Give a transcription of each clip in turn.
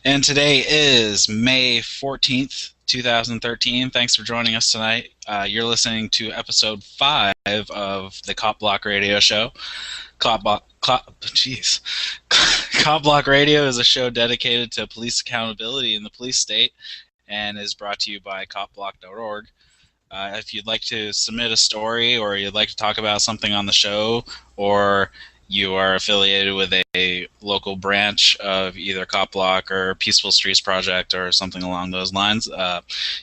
And today is May 14th, 2013. Thanks for joining us tonight. You're listening to episode 5 of the Cop Block Radio Show. Cop Block Radio is a show dedicated to police accountability in the police state and is brought to you by CopBlock.org. If you'd like to submit a story or you'd like to talk about something on the show, or you are affiliated with a local branch of either CopBlock or Peaceful Streets Project or something along those lines,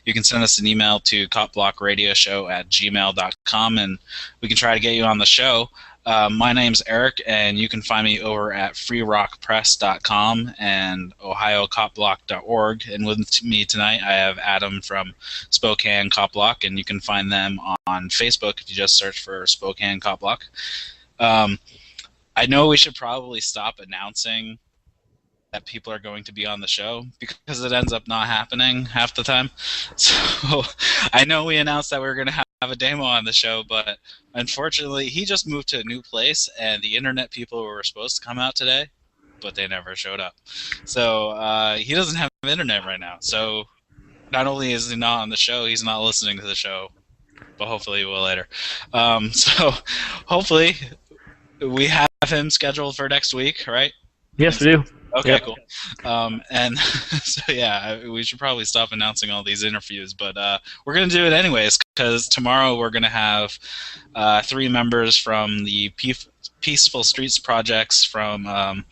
you can send us an email to copblockradioshow@gmail.com and we can try to get you on the show. My name's Eric, and you can find me over at freerockpress.com and ohiocopblock.org. And with me tonight, I have Adam from Spokane Cop Block, and you can find them on Facebook if you just search for Spokane Cop Block. I know we should probably stop announcing that people are going to be on the show because it ends up not happening half the time. So I know we announced that we were going to have a demo on the show, but unfortunately he just moved to a new place and the internet people were supposed to come out today, but they never showed up. So he doesn't have internet right now. So not only is he not on the show, he's not listening to the show, but hopefully he will later. So hopefully we have him scheduled for next week, right? Yes, we do. Okay, Yep. cool. And so yeah, we should probably stop announcing all these interviews, but we're going to do it anyways because tomorrow we're going to have 3 members from the Peaceful Streets Projects from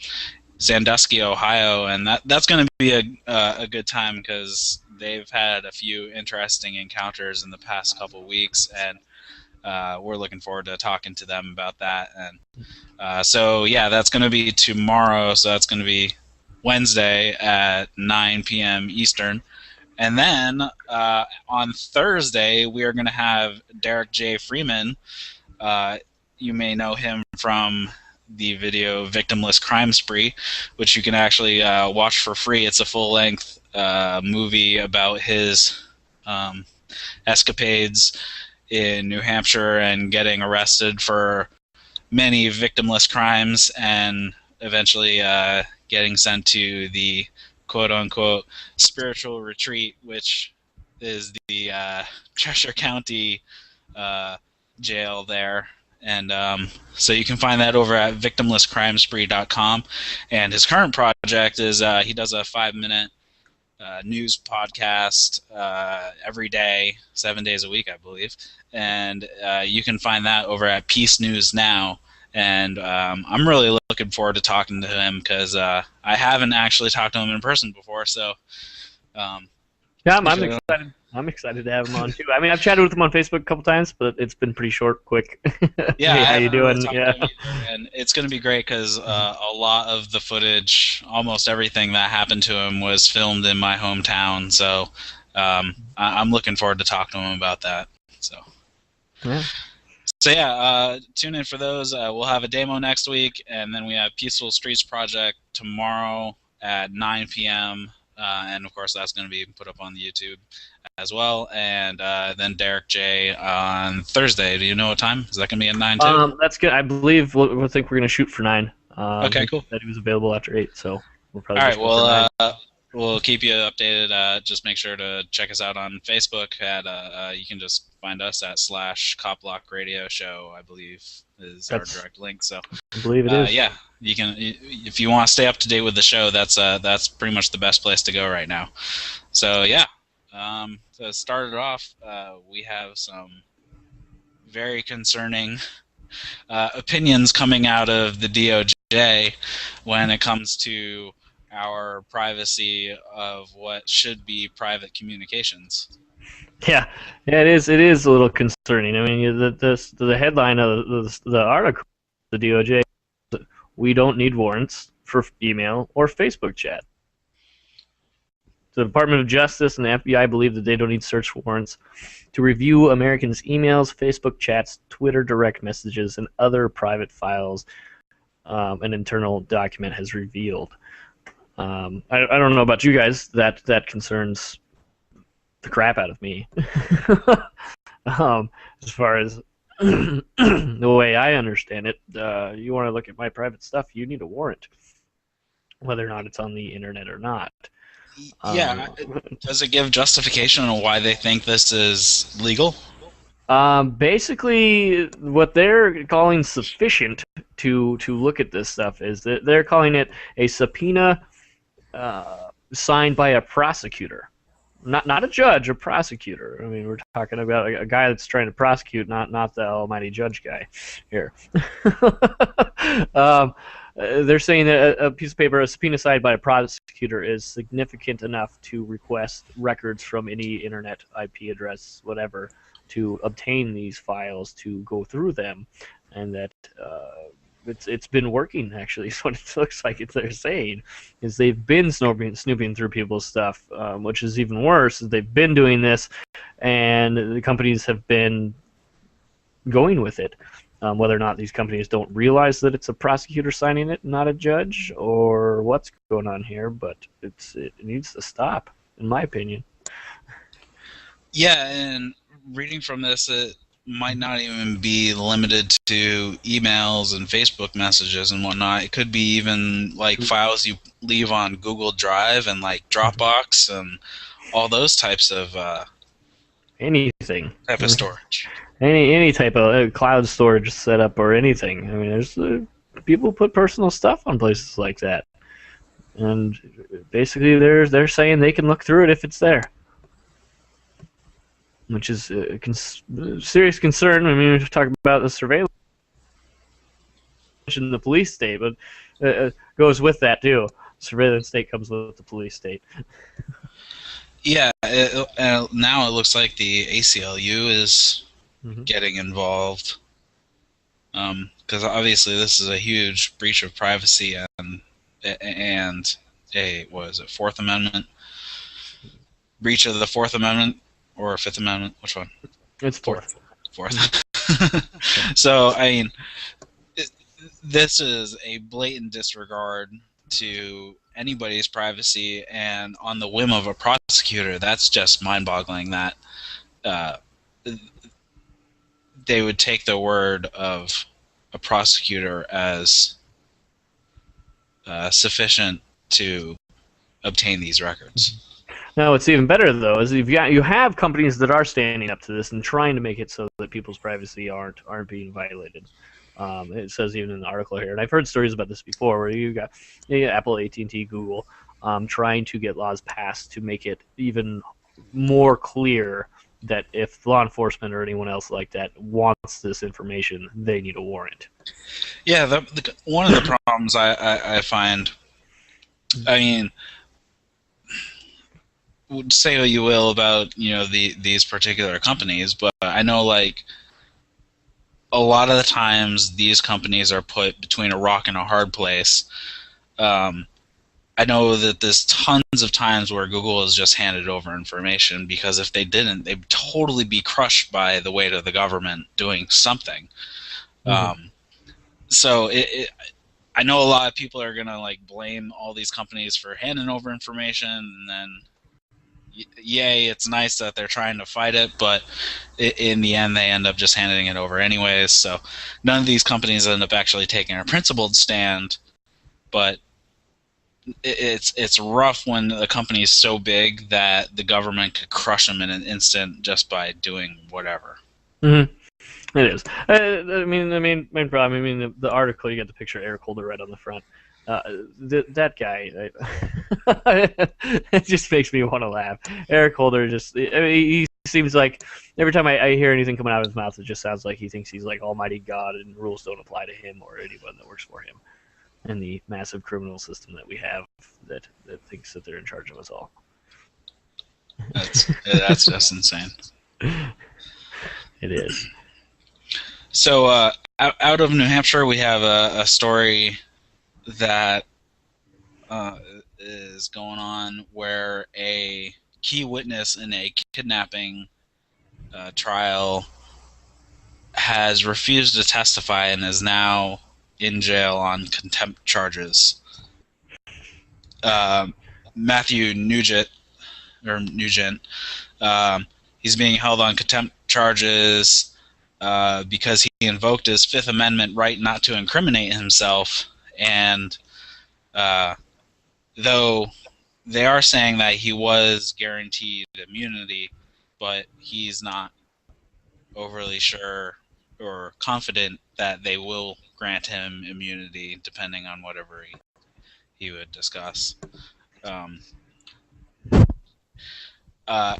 Sandusky, Ohio, and that's going to be a good time because they've had a few interesting encounters in the past couple weeks, and we're looking forward to talking to them about that. And so yeah, that's going to be tomorrow. So that's going to be Wednesday at 9 p.m. Eastern. And then on Thursday, we are going to have Derek J. Freeman. You may know him from the video Victimless Crime Spree, which you can actually watch for free. It's a full-length movie about his escapades in New Hampshire and getting arrested for many victimless crimes and eventually getting sent to the quote-unquote spiritual retreat, which is the Cheshire County jail there. And so you can find that over at victimlesscrimespree.com. And his current project is he does a 5-minute news podcast every day, 7 days a week, I believe. And you can find that over at Peace News Now. And I'm really looking forward to talking to him because I haven't actually talked to him in person before. So yeah, I'm excited. I'm excited to have him on too. I mean, I've chatted with him on Facebook a couple times, but it's been pretty short, quick. yeah, hey, how you doing? Really yeah, and it's going to be great because a lot of the footage, almost everything that happened to him, was filmed in my hometown. So I'm looking forward to talking to him about that. So. Yeah. So yeah, tune in for those. We'll have a demo next week, and then we have Peaceful Streets Project tomorrow at 9 p.m. And of course, that's going to be put up on the YouTube as well. And then Derek J on Thursday. Do you know what time? Is that going to be at 9 too? That's good. I believe we'll think we're going to shoot for 9. Okay, cool. That he was available after 8, so we'll probably. All right. Well, we'll keep you updated. Just make sure to check us out on Facebook. You can just find us at /CopBlockRadioShow, I believe is our direct link. So I believe it is. Yeah, you can. If you want to stay up to date with the show, that's pretty much the best place to go right now. So yeah, to start it off, we have some very concerning opinions coming out of the DOJ when it comes to our privacy of what should be private communications. Yeah, it is. It is a little concerning. I mean, the headline of the article, the DOJ, we don't need warrants for email or Facebook chat. The Department of Justice and the FBI believe that they don't need search warrants to review Americans' emails, Facebook chats, Twitter direct messages, and other private files an internal document has revealed. I don't know about you guys. That concerns the crap out of me. As far as the way I understand it, you want to look at my private stuff, you need a warrant, whether or not it's on the internet or not. Yeah. Um, Does it give justification on why they think this is legal? Basically, what they're calling sufficient to look at this stuff is that they're calling it a subpoena signed by a prosecutor, not a judge, a prosecutor. I mean, we're talking about a guy that's trying to prosecute, not the almighty judge guy here. um, they're saying that a piece of paper, a subpoena signed by a prosecutor, is significant enough to request records from any internet IP address, whatever, to obtain these files, to go through them, and that it's been working. Actually, is what it looks like. They're saying is they've been snooping through people's stuff, which is even worse. Is they've been doing this, and the companies have been going with it. Whether or not these companies don't realize that it's a prosecutor signing it, not a judge, or what's going on here, but it needs to stop, in my opinion. Yeah, and reading from this, it might not even be limited to emails and Facebook messages and whatnot. It could be even like files you leave on Google Drive and like Dropbox and all those types of Anything. storage. Any type of cloud storage setup or anything. I mean, there's people put personal stuff on places like that, and basically they're saying they can look through it if it's there, which is a serious concern. I mean, we're talking about the surveillance in the police state, but goes with that too. Surveillance state comes with the police state. Yeah, now it looks like the ACLU is getting involved, because obviously this is a huge breach of privacy and a what is it, Fourth Amendment breach of the Fourth Amendment or Fifth Amendment? Which one? It's fourth. So I mean, this is a blatant disregard to anybody's privacy, and on the whim of a prosecutor, that's just mind-boggling that they would take the word of a prosecutor as sufficient to obtain these records. No, what's even better though is you have companies that are standing up to this and trying to make it so that people's privacy aren't being violated. It says even in the article here, and I've heard stories about this before, where you got Apple, AT&T, Google trying to get laws passed to make it even more clear that if law enforcement or anyone else like that wants this information, they need a warrant. Yeah, one of the problems I find, I mean, say what you will about these particular companies, but I know like a lot of the times these companies are put between a rock and a hard place. I know that there's tons of times where Google has just handed over information, because if they didn't, they'd totally be crushed by the weight of the government doing something. So I know a lot of people are gonna like blame all these companies for handing over information, and then yay, it's nice that they're trying to fight it, but in the end they end up just handing it over anyways. So none of these companies end up actually taking a principled stand, but it's rough when the company is so big that the government could crush them in an instant just by doing whatever. It is. I mean, the main problem. I mean, the article, you got the picture of Eric Holder right on the front. That guy, it just makes me want to laugh. Eric Holder he seems like every time I hear anything coming out of his mouth, it just sounds like he thinks he's like Almighty God and rules don't apply to him or anyone that works for him, and the massive criminal system that we have that thinks that they're in charge of us all. That's just insane. It is. So out of New Hampshire, we have a story that is going on where a key witness in a kidnapping trial has refused to testify and is now in jail on contempt charges. Matthew Nugent, he's being held on contempt charges because he invoked his Fifth Amendment right not to incriminate himself, and though they are saying that he was guaranteed immunity, but he's not overly sure or confident that they will grant him immunity, depending on whatever he would discuss. Um, uh,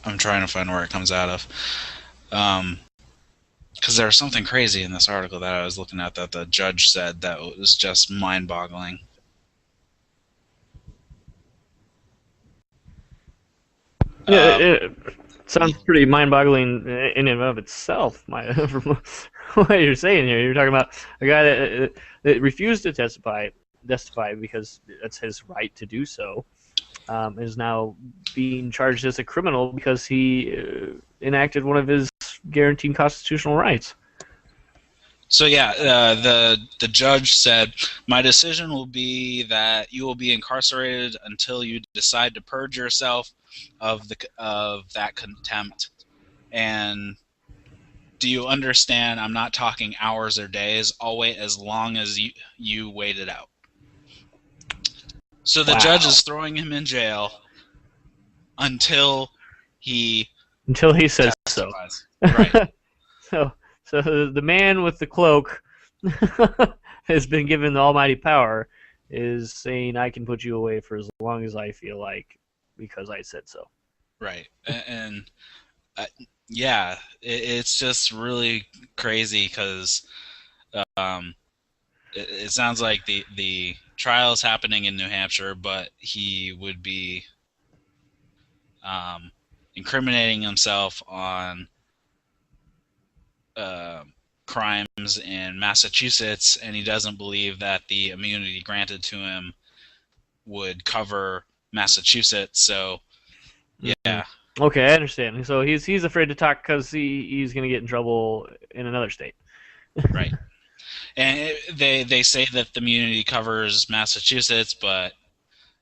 I'm trying to find where it comes out of. Because there was something crazy in this article that I was looking at that the judge said that was just mind-boggling. Yeah, Um, it sounds pretty mind-boggling in and of itself. From what you're saying here, you're talking about a guy that refused to testify because that's his right to do so, is now being charged as a criminal because he enacted one of his guaranteed constitutional rights. So yeah, the judge said, "My decision will be that you will be incarcerated until you decide to purge yourself of that contempt." And do you understand? I'm not talking hours or days. I'll wait as long as you wait it out. So the judge Wow. is throwing him in jail until he Until he says so. testifies. Right. so, so the man with the cloak has been given the almighty power is saying, I can put you away for as long as I feel like because I said so. Right. And yeah, it's just really crazy because um, it sounds like the trial is happening in New Hampshire, but he would be um, incriminating himself on uh, crimes in Massachusetts, and he doesn't believe that the immunity granted to him would cover Massachusetts. So, yeah. Okay, I understand. So he's afraid to talk because he's going to get in trouble in another state. Right. And they say that the immunity covers Massachusetts, but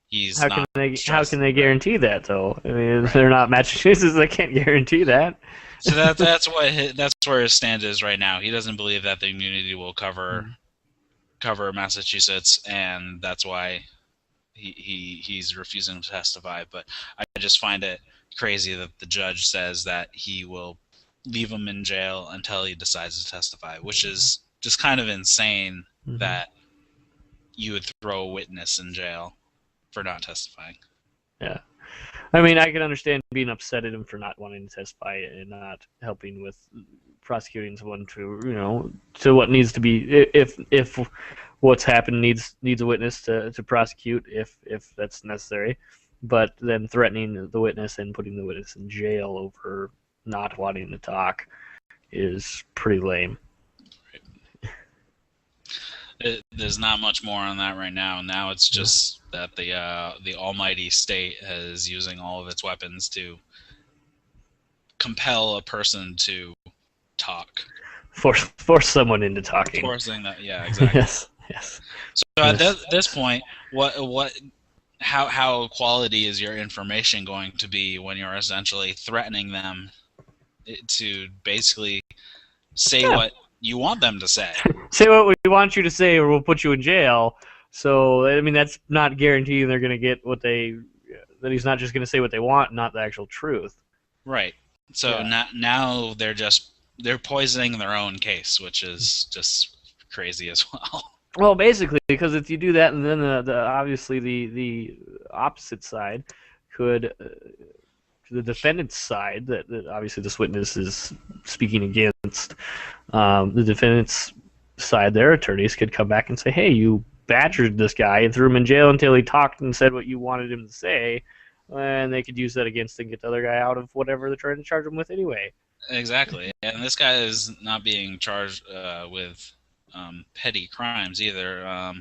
he's How can not they right. guarantee that though? I mean, Right. they're not Massachusetts. They can't guarantee that. So that's where his stand is right now. He doesn't believe that the immunity will cover Massachusetts, and that's why he's refusing to testify. But I just find it crazy that the judge says that he will leave him in jail until he decides to testify, which is just kind of insane that you would throw a witness in jail for not testifying. Yeah. I mean, I can understand being upset at him for not wanting to testify and not helping with prosecuting someone to what needs to be if what's happened needs a witness to prosecute if that's necessary, but then threatening the witness and putting the witness in jail over not wanting to talk is pretty lame. There's not much more on that right now. Now it's just that the almighty state is using all of its weapons to compel a person to talk. Force someone into talking. Forcing that, yeah, exactly. Yes. So at this point, how quality is your information going to be when you're essentially threatening them to basically say what you want them to say? Say what we want you to say, or we'll put you in jail. So I mean, that's not guaranteeing they're going to get what that he's not just going to say what they want, not the actual truth. Right. So now they're poisoning their own case, which is just crazy as well. Well, basically, because if you do that, and then obviously the opposite side could, the defendant's side that obviously this witness is speaking against, the defendant's side, their attorneys could come back and say, hey, you badgered this guy and threw him in jail until he talked and said what you wanted him to say, and they could use that against and get the other guy out of whatever they're trying to charge him with anyway. Exactly. And this guy is not being charged with petty crimes either.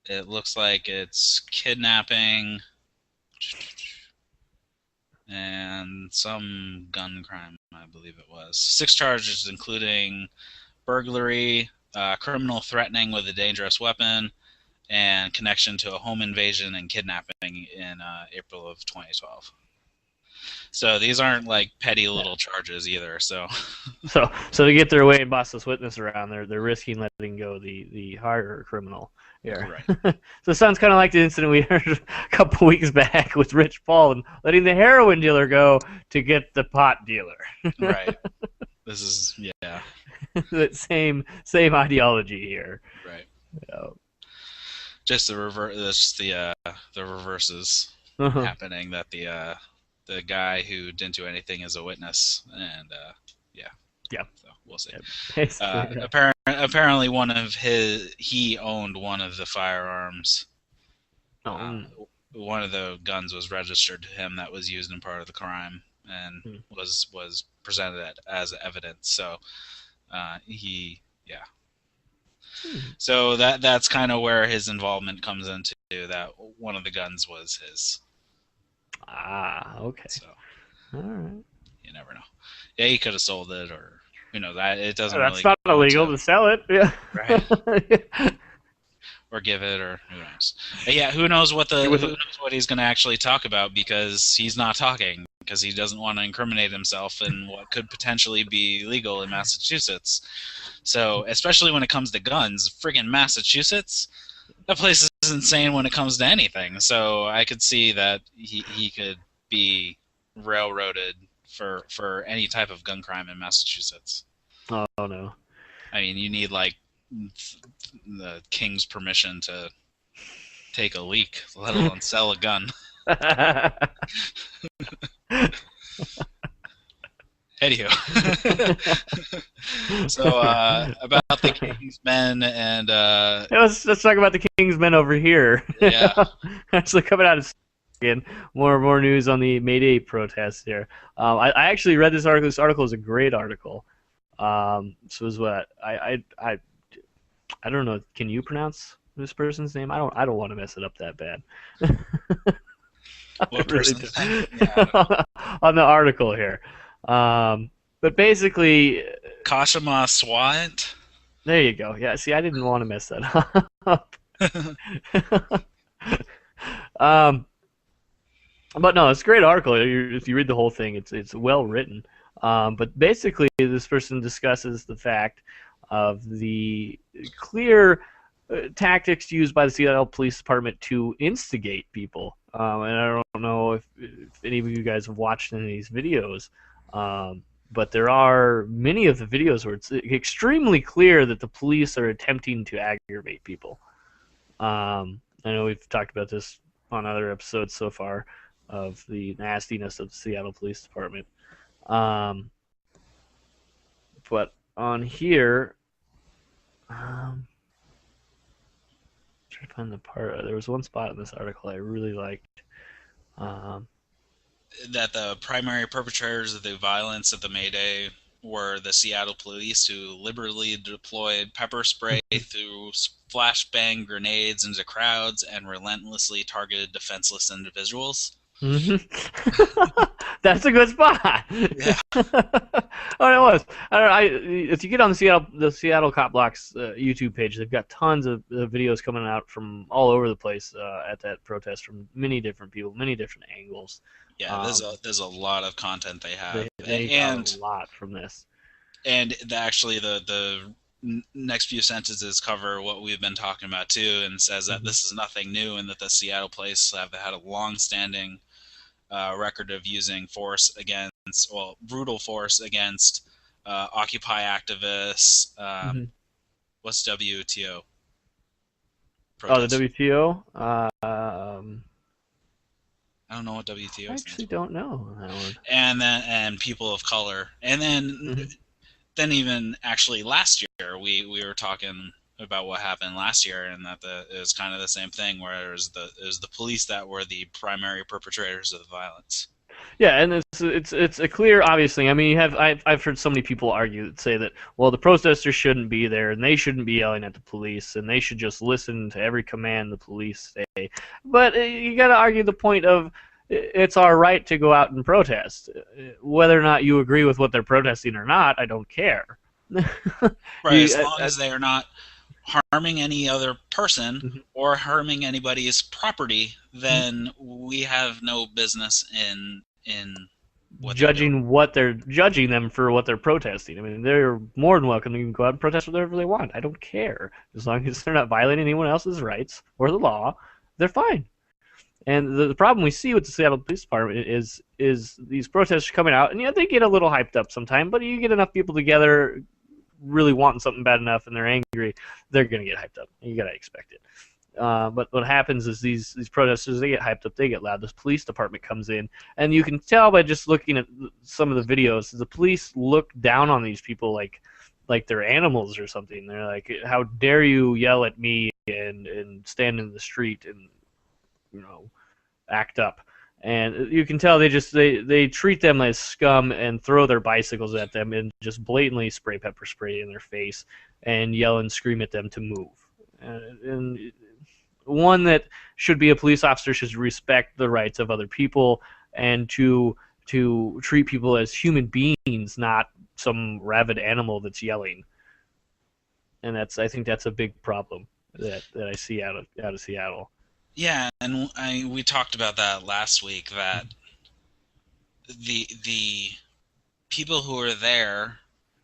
It looks like it's kidnapping and some gun crime, I believe it was. 6 charges, including burglary, criminal threatening with a dangerous weapon, and connection to a home invasion and kidnapping in April of 2012. So these aren't like petty little charges either. So So to get their way and boss this witness around, they're risking letting go the harder criminal here. right, So it sounds kind of like the incident we heard a couple weeks back with Rich Paul and letting the heroin dealer go to get the pot dealer. right. This is yeah, That same ideology here. right. Yeah. Just the reverse. Just the reverses Uh-huh. happening. That the guy who didn't do anything is a witness, and yeah. Yeah. So we'll see. Yeah. Basically, yeah. Apparently, he owned one of the firearms. Oh, One of the guns was registered to him that was used in part of the crime and was presented as evidence. So yeah. So that's kind of where his involvement comes into. That one of the guns was his. Okay. So all right. you never know. Yeah, he could have sold it, or that it doesn't That's really. not illegal to sell it. Yeah. Right. Or give it, or who knows? But yeah, who knows what he's going to actually talk about, because he's not talking, because he doesn't want to incriminate himself in what could potentially be legal in Massachusetts. So, especially when it comes to guns, friggin' Massachusetts, that place is insane when it comes to anything. So I could see that he could be railroaded for any type of gun crime in Massachusetts. Oh no. I mean, you need like the king's permission to take a leak, let alone sell a gun. Anywho, so about the King's Men and let's talk about the King's Men over here. Yeah, actually coming out of again, more news on the May Day protests here. I actually read this article. This article is a great article. So is what I don't know. Can you pronounce this person's name? I don't want to mess it up that bad. What person's name? Yeah. On the article here. But basically, Kashima Swat. There you go. Yeah, see, I didn't want to mess that up. But no, it's a great article. If you read the whole thing, it's well written. But basically, this person discusses the fact of the clear tactics used by the Seattle Police Department to instigate people. And I don't know if any of you guys have watched any of these videos, but there are many of the videos where it's extremely clear that the police are attempting to aggravate people. I know we've talked about this on other episodes so far of the nastiness of the Seattle Police Department. But on here, trying to find the part. There was one spot in this article I really liked. That the primary perpetrators of the violence at the May Day were the Seattle police, who liberally deployed pepper spray through flashbang grenades into crowds and relentlessly targeted defenseless individuals. Mm-hmm. That's a good spot. Yeah. Oh, it was. If you get on the Seattle Cop Block's YouTube page, they've got tons of videos coming out from all over the place at that protest from many different people, many different angles. Yeah, there's a lot of content they have, they got a lot from this. And actually, the next few sentences cover what we've been talking about too, and says that this is nothing new, and that the Seattle police have had a long-standing record of using brutal force against Occupy activists. What's WTO? Protest. Oh, the WTO? I don't know what WTO is. I actually don't know that one. And people of color. And then even actually last year, we were talking about what happened last year, and that it was kind of the same thing, where it was the police that were the primary perpetrators of the violence. Yeah, and it's a clear, obviously. I mean, I've heard so many people say that, well, the protesters shouldn't be there, and they shouldn't be yelling at the police, and they should just listen to every command the police say. But you got to argue the point of it's our right to go out and protest, whether or not you agree with what they're protesting or not. I don't care. Right, as long as they are not harming any other person or harming anybody's property, then we have no business in what they're doing. judging them for what they're protesting. I mean, they're more than welcome to go out and protest whatever they want. I don't care, as long as they're not violating anyone else's rights or the law. They're fine. And the problem we see with the Seattle Police Department is these protesters coming out, and they get a little hyped up sometimes, but you get enough people together really wanting something bad enough and they're angry, they're going to get hyped up. You got to expect it. But what happens is these protesters, they get hyped up, they get loud. This police department comes in, and you can tell by just looking at some of the videos, the police look down on these people like they're animals or something. They're like, how dare you yell at me and stand in the street and act up. And you can tell they treat them as scum and throw their bicycles at them and just blatantly spray pepper spray in their face and yell and scream at them to move. And one that should be a police officer should respect the rights of other people and to treat people as human beings, not some rabid animal that's yelling. And I think that's a big problem that I see out of Seattle. Yeah, and we talked about that last week, that the people who are there,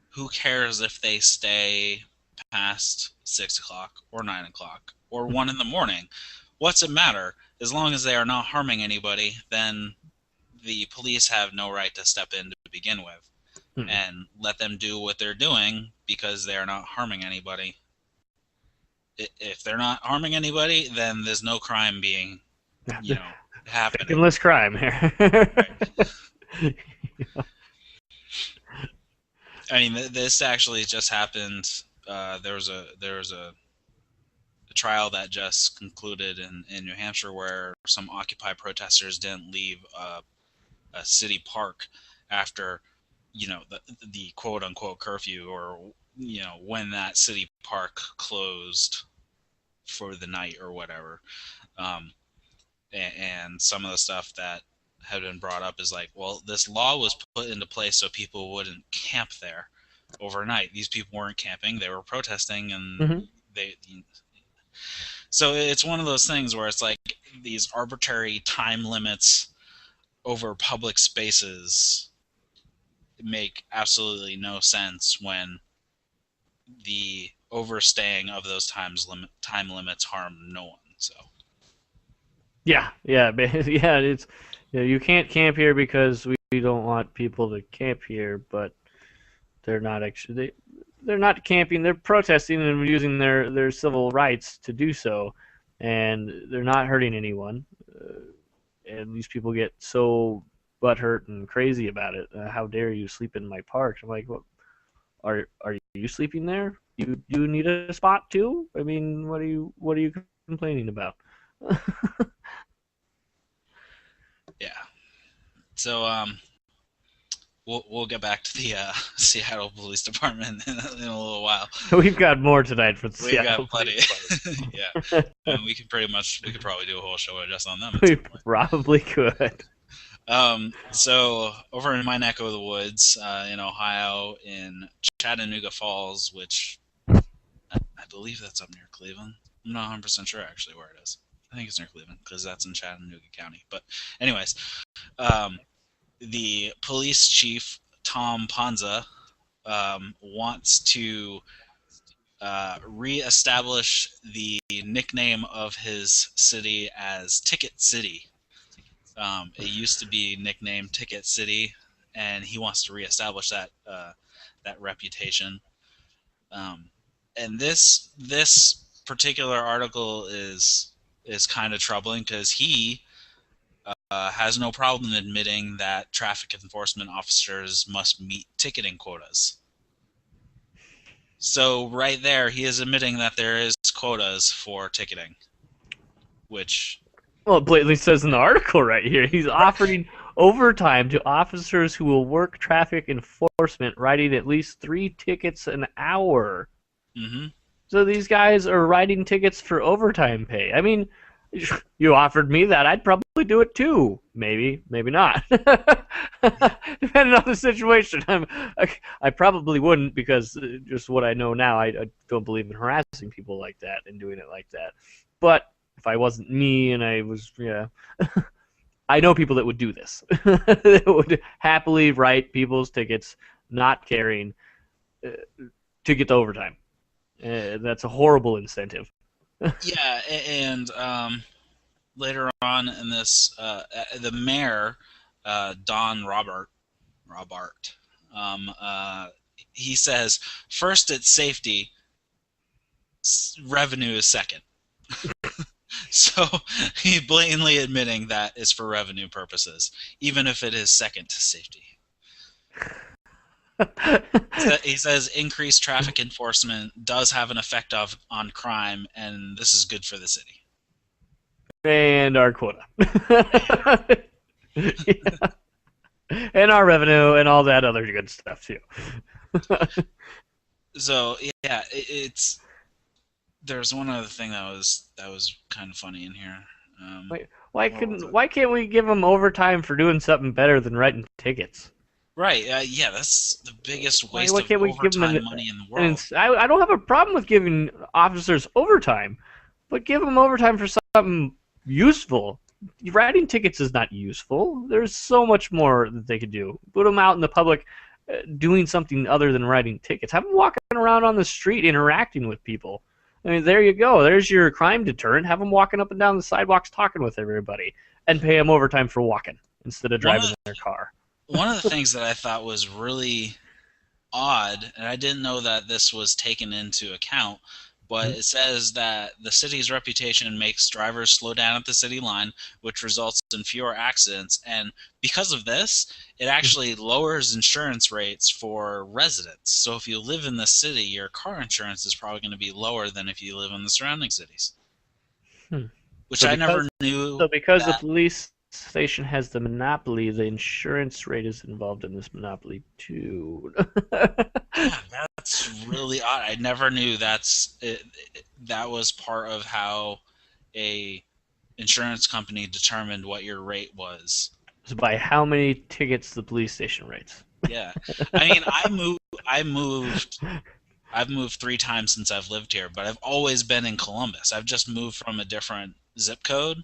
who cares if they stay past 6 o'clock or 9 o'clock or 1 in the morning? What's it matter? As long as they are not harming anybody, then the police have no right to step in to begin with, and let them do what they're doing because they are not harming anybody. If they're not harming anybody, then there's no crime being, happening. Victimless crime here. Right. I mean, this actually just happened. There was a trial that just concluded in New Hampshire where some Occupy protesters didn't leave a city park after, the quote unquote curfew, or when that city park closed for the night or whatever. And some of the stuff that had been brought up is like, well, this law was put into place so people wouldn't camp there overnight. These people weren't camping; they were protesting, and So it's one of those things where it's like these arbitrary time limits over public spaces make absolutely no sense when the overstaying of those time limits harm no one. So yeah, it's you can't camp here because we don't want people to camp here, but they're not actually they're not camping, they're protesting and using their civil rights to do so, and they're not hurting anyone. And these people get so butthurt and crazy about it. How dare you sleep in my park? I'm like, well, are you sleeping there? You need a spot too? I mean, what are you complaining about? Yeah. So we'll get back to the Seattle Police Department in a little while. We've got more tonight for the We've Seattle got plenty. Yeah. And we could probably do a whole show just on them. We probably could. So over in my neck of the woods, in Ohio, in Chattanooga Falls, which I believe that's up near Cleveland. I'm not 100% sure actually where it is. I think it's near Cleveland because that's in Chattanooga County. But anyways, the police chief, Tom Panza, wants to reestablish the nickname of his city as Ticket City. It used to be nicknamed Ticket City, and he wants to reestablish that reputation. And this particular article is kind of troubling because he has no problem admitting that traffic enforcement officers must meet ticketing quotas. So right there, he is admitting that there is quotas for ticketing, which... Well, it blatantly says in the article right here, he's offering overtime to officers who will work traffic enforcement, writing at least 3 tickets an hour. Mm-hmm. So these guys are writing tickets for overtime pay. I mean, you offered me that, I'd probably do it too. Maybe not. Depending on the situation. I probably wouldn't, because just what I know now, I don't believe in harassing people like that and doing it like that. But if I wasn't me and I was, I know people that would do this. That would happily write people's tickets, not caring, uh, to get the overtime. That's a horrible incentive. Yeah, and later on in this, the mayor, Don Robert, um, uh, he says, first it's safety, revenue is second. So he blatantly admitting that it's for revenue purposes, even if it is second to safety. He says increased traffic enforcement does have an effect on crime, and this is good for the city. And our quota. Yeah. And our revenue and all that other good stuff too. So yeah, it's there's one other thing that was kind of funny in here. Why can't we give them overtime for doing something better than writing tickets? Right? Yeah, that's the biggest waste Why of can't we give them overtime money in the world. I don't have a problem with giving officers overtime, but give them overtime for something useful. Writing tickets is not useful. There's so much more that they could do. Put them out in the public, doing something other than writing tickets. Have them walking around on the street interacting with people. I mean, there you go. There's your crime deterrent. Have them walking up and down the sidewalks talking with everybody, and pay them overtime for walking instead of driving their car. One of the things that I thought was really odd, and I didn't know that this was taken into account, but it says that the city's reputation makes drivers slow down at the city line, which results in fewer accidents. And because of this, it actually lowers insurance rates for residents. So if you live in the city, your car insurance is probably going to be lower than if you live in the surrounding cities. Which So I never knew. So because the police station has the monopoly, the insurance rate is involved in this monopoly too. Yeah, that's really odd. I never knew that was part of how a insurance company determined what your rate was. So by how many tickets the police station writes. Yeah, I mean, I've moved 3 times since I've lived here, but I've always been in Columbus. I've just moved from a different zip code,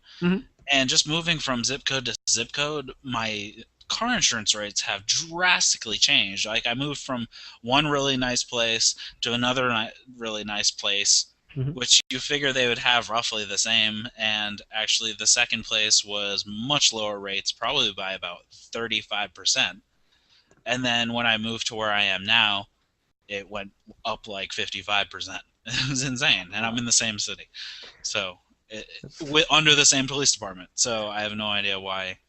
and just moving from zip code to zip code, my car insurance rates have drastically changed. Like I moved from one really nice place to another really nice place, which you figure they would have roughly the same, and actually the second place was much lower rates, probably by about 35%. And then when I moved to where I am now, it went up like 55%. It was insane, and I'm in the same city, so under the same police department. So I have no idea why.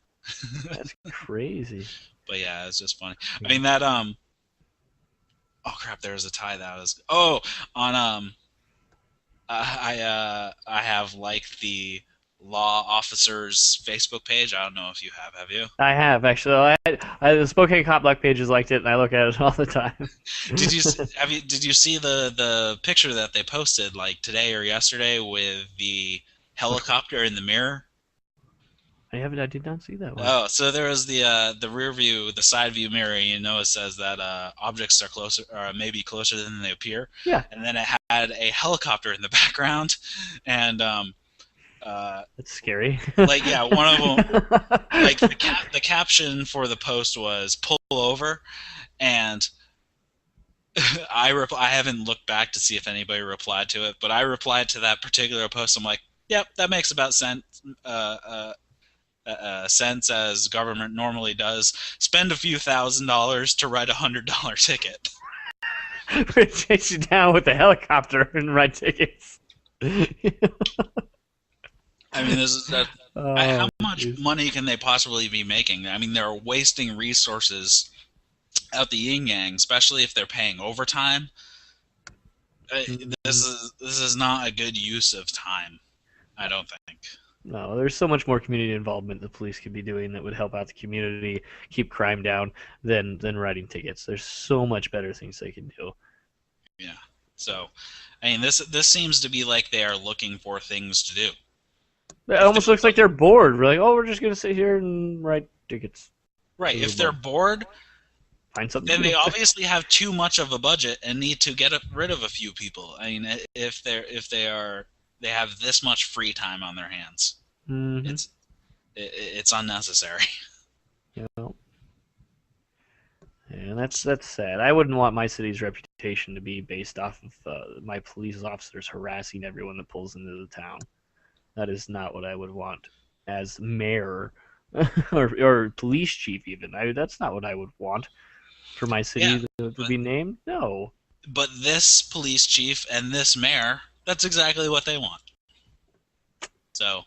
That's crazy. But yeah, it's just funny. I mean that oh crap, there was a tie that was on I have liked the law officers Facebook page. I don't know if you have you? I have actually. The Spokane Cop Block pages liked it, and I look at it all the time. Did you see the picture that they posted like today or yesterday with the helicopter in the mirror? I did not see that one. Oh, so there was the rear view, the side view mirror. You know, it says that objects are closer, or maybe closer than they appear. Yeah. And then it had a helicopter in the background, and that's scary. like yeah, one of them, like the caption for the post was "pull over," and I haven't looked back to see if anybody replied to it, but I replied to that particular post. I'm like, yep, that makes about sense. Sense as government normally does. Spend a few $1,000s to write $100 ticket. Chase you down with a helicopter and write tickets. I mean, how much money can they possibly be making? I mean, they're wasting resources out the yin yang, especially if they're paying overtime. This is not a good use of time, I don't think. No, there's so much more community involvement the police could be doing that would help out the community, keep crime down, than writing tickets. There's so much better things they can do. Yeah. So, I mean, this seems to be like they are looking for things to do. It almost looks like they're bored. We're like, oh, we're just going to sit here and write tickets. Right. If they're bored, find something. Then they obviously have too much of a budget and need to get rid of a few people. I mean, if they have this much free time on their hands, It's unnecessary. You know, and that's sad. I wouldn't want my city's reputation to be based off of my police officers harassing everyone that pulls into the town. That is not what I would want as mayor or police chief. Even that's not what I would want for my Yeah, city to but be named. No. this police chief and this mayor, that's exactly what they want. So,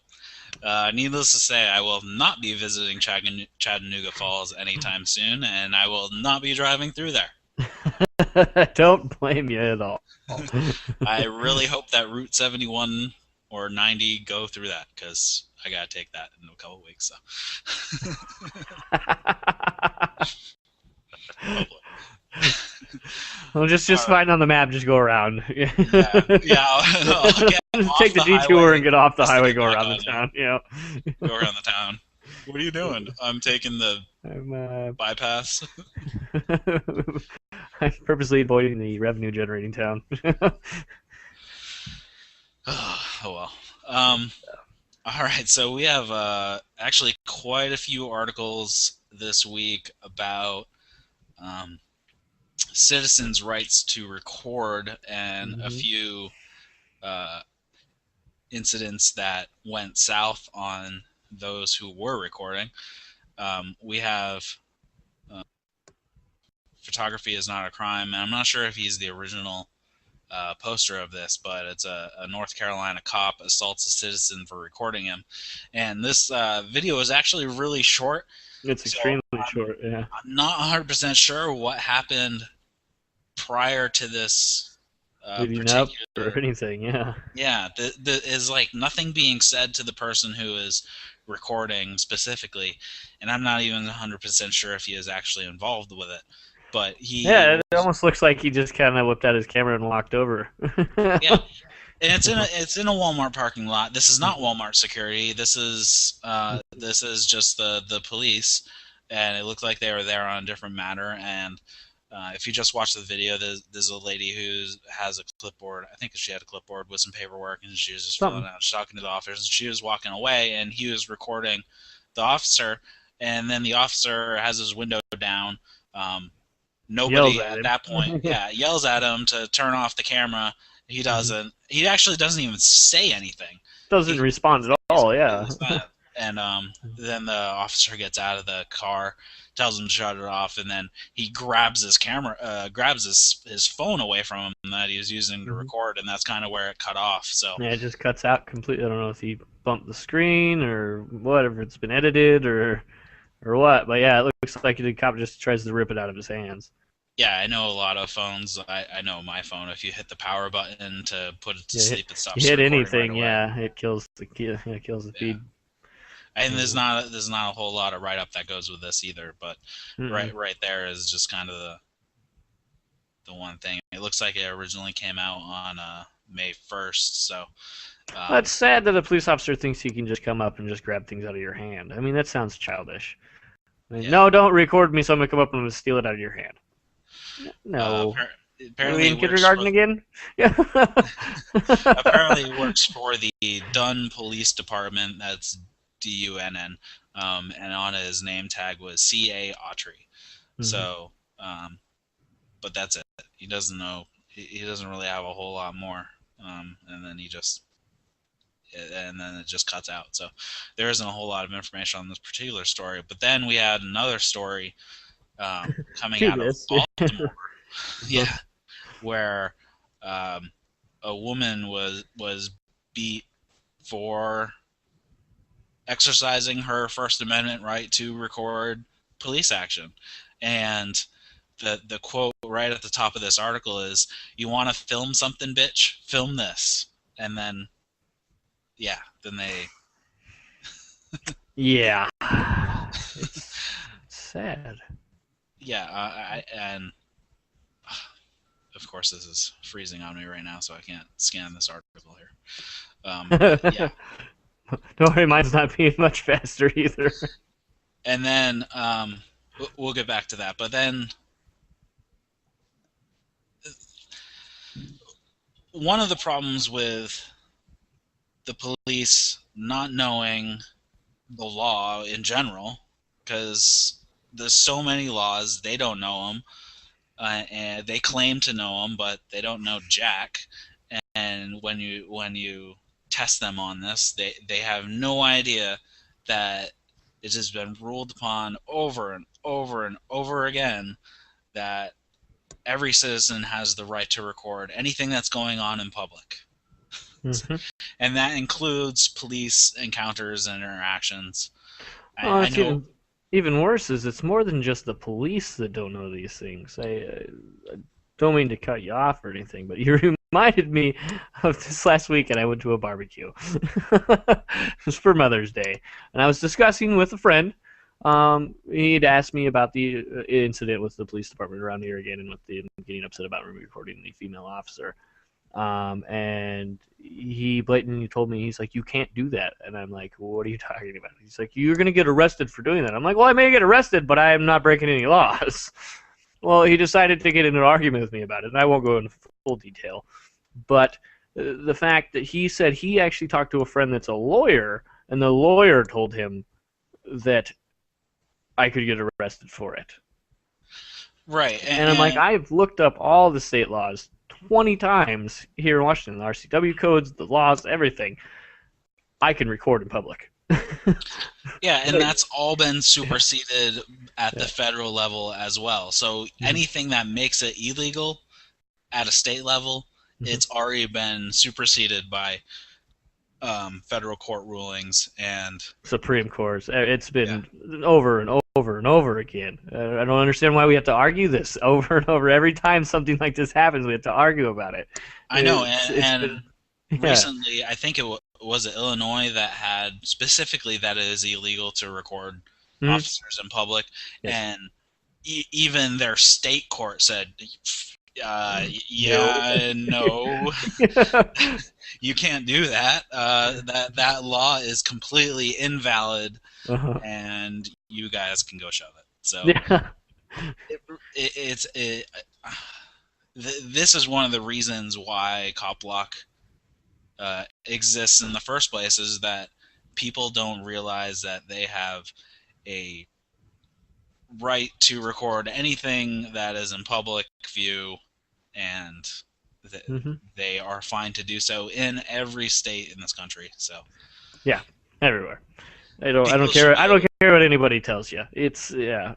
needless to say, I will not be visiting Chattanooga Falls anytime soon, and I will not be driving through there. I don't blame you at all. I really hope that Route 71 or 90 go through that, because I gotta take that in a couple weeks. So, hopefully. Well, just All right. find on the map. Just go around. Yeah. I'll get Just off take the the detour highway and get off the just to highway. get Go back around the on. town. You know. Go around the town. What are you doing? I'm taking the I'm bypass. I'm purposely avoiding the revenue generating town. Oh well. Um, all right, so we have actually quite a few articles this week about um, citizens' rights to record and a Mm-hmm. few uh, incidents that went south on those who were recording. We have uh, photography is not a crime, and I'm not sure if he's the original poster of this, but it's a North Carolina cop assaults a citizen for recording him, and this video is actually really short. It's So extremely I'm, short. Yeah. I'm not 100% sure what happened prior to this Leading up or particular. anything. Yeah. Yeah, the is like nothing being said to the person who is recording specifically, and I'm not even 100% sure if he is actually involved with it. But he Yeah. It was, almost looks like he just kind of whipped out his camera and walked over. yeah, and it's in a Walmart parking lot. This is not Walmart security. This is just the police, and it looked like they were there on a different matter. And if you just watch the video, there's a lady who has a clipboard. I think she had a clipboard with some paperwork, and she was just filling Something. out. She's talking to the officers, and she was walking away, and he was recording the officer. And then the officer has his window down. Yells Nobody at at him. that point, yeah, yells at him to turn off the camera. He doesn't. He actually doesn't even say anything. Doesn't He respond at He's all. completely Yeah. silent. And then the officer gets out of the car, tells him to shut it off, and then he grabs his camera, grabs his phone away from him that he was using to record, and that's kind of where it cut off. So Yeah, it just cuts out completely. I don't know if he bumped the screen or whatever. It's been edited or what. But yeah, it looks like the cop just tries to rip it out of his hands. yeah, I know a lot of phones. I know my phone. If you hit the power button to put it to Yeah, sleep, it you stops the hit recording right anything, away. yeah, it kills it kills the Yeah. feed. And Yeah. there's not a whole lot of write up that goes with this either, but Mm-mm. right there is just kind of the one thing. It looks like it originally came out on May 1st, so Well, it's um, sad that a police officer thinks he can just come up and just grab things out of your hand. I mean, that sounds childish. I mean, yeah. no, don't record me, so I'm gonna come up and I'm gonna steal it out of your hand. Uh, No. Are we apparently in it works for kindergarten again? Yeah. apparently it works for the Dunn Police Department. That's DUNN, and on his name tag was CA Autry. Mhm. So, but that's it. He doesn't know. He doesn't really have a whole lot more. And then it just cuts out. So there isn't a whole lot of information on this particular story. But then we had another story coming To out of this. Baltimore, yeah, where um, a woman was beat for exercising her First Amendment right to record police action, and the quote right at the top of this article is, "You want to film something, bitch? Film this." And then yeah, then they Yeah. It's sad. yeah, and of course this is freezing on me right now, so I can't scan this article here. But yeah, Don't worry, mine's not being much faster either. and then we'll get back to that. But then one of the problems with the police not knowing the law in general, because there's so many laws they don't know them, and they claim to know them, but they don't know jack. And when you test them on this, they have no idea that it has been ruled upon over and over and over again that every citizen has the right to record anything that's going on in public. Hmm. And that includes police encounters and interactions. Oh, I it's know. even worse. Is it's more than just the police that don't know these things. I don't mean to cut you off or anything, but you reminded me of this last weekend. I went to a barbecue. It was for Mother's Day, and I was discussing with a friend. He'd asked me about the incident with the police department around here again, and with the getting upset about recording the female officer. And he blatantly told me, he's like, you can't do that. And I'm like, well, what are you talking about? He's like, you're going to get arrested for doing that. I'm like, well, I may get arrested, but I am not breaking any laws. Well, he decided to get into an argument with me about it, and I won't go into full detail. But the fact that he said he actually talked to a friend that's a lawyer, and the lawyer told him that I could get arrested for it. Right. And I'm like, And I've looked up all the state laws 20 times here in Washington, the RCW codes, the laws, everything. I can record in public. yeah, and that's all been Yeah. superseded at the Yeah. federal level as well. So Mm-hmm. anything that makes it illegal at a state level, Mm-hmm. it's already been superseded by federal court rulings. And Supreme Court. It's yeah, been over and over and over again. I don't understand why we have to argue this over and over. Every time something like this happens, we have to argue about it. I know. It's been, yeah. Recently, I think was it Illinois that had specifically that it is illegal to record Mm-hmm. officers in public, Yes. and even their state court said, No. yeah, no, you can't do that. That law is completely invalid, Uh-huh. and you guys can go shove it. So Yeah. it, it, it's it, this is one of the reasons why CopBlock exists in the first place, is that people don't realize that they have a right to record anything that is in public view, and th- Mm-hmm. they are fine to do so in every state in this country. So Yeah. Everywhere. I don't people should care. be I don't able, care what anybody tells you. It's yeah.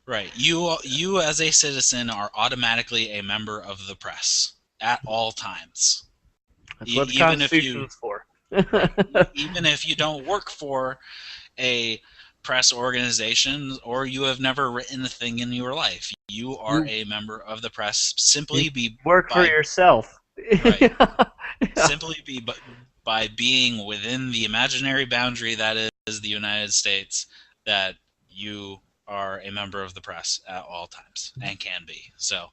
right? You as a citizen are automatically a member of the press at all times, That's what the even if you Constitution's for. right, even if you don't work for a press organization or you have never written a thing in your life. You are you a member of the press you simply be work for by yourself. right, Yeah. simply be by being within the imaginary boundary that is the United States, that you are a member of the press at all times and can be. So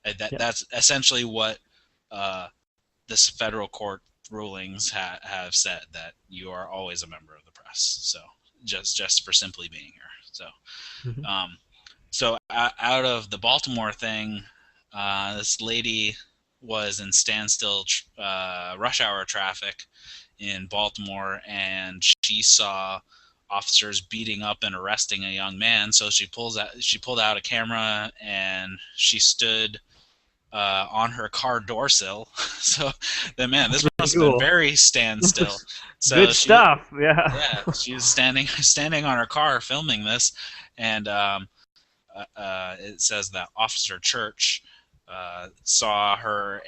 Yeah. that's essentially what uh, this federal court rulings have said, that you are always a member of the press. So just for simply being here. So Mhm. um, so out of the Baltimore thing, this lady was in standstill rush hour traffic in Baltimore, and she saw officers beating up and arresting a young man. So she pulled out a camera and she stood on her car door sill. So the man, this Pretty must have been cool. very standstill. Good So stuff. Yeah. yeah, she was standing on her car filming this, and it says that Officer Church saw her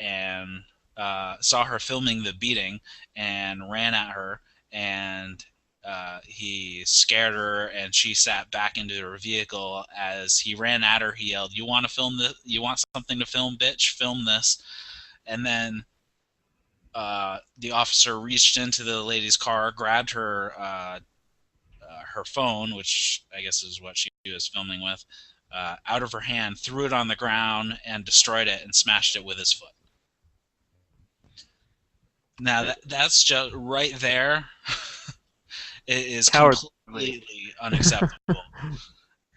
filming the beating and ran at her, and he scared her, and she sat back into her vehicle. As he ran at her, he yelled, "You want to film this? You want something to film, bitch? Film this!" And then the officer reached into the lady's car, grabbed her phone, which I guess is what she was filming with, out of her hand, threw it on the ground, and destroyed it and smashed it with his foot. Now that's just right there. It is Cowardly. completely unacceptable.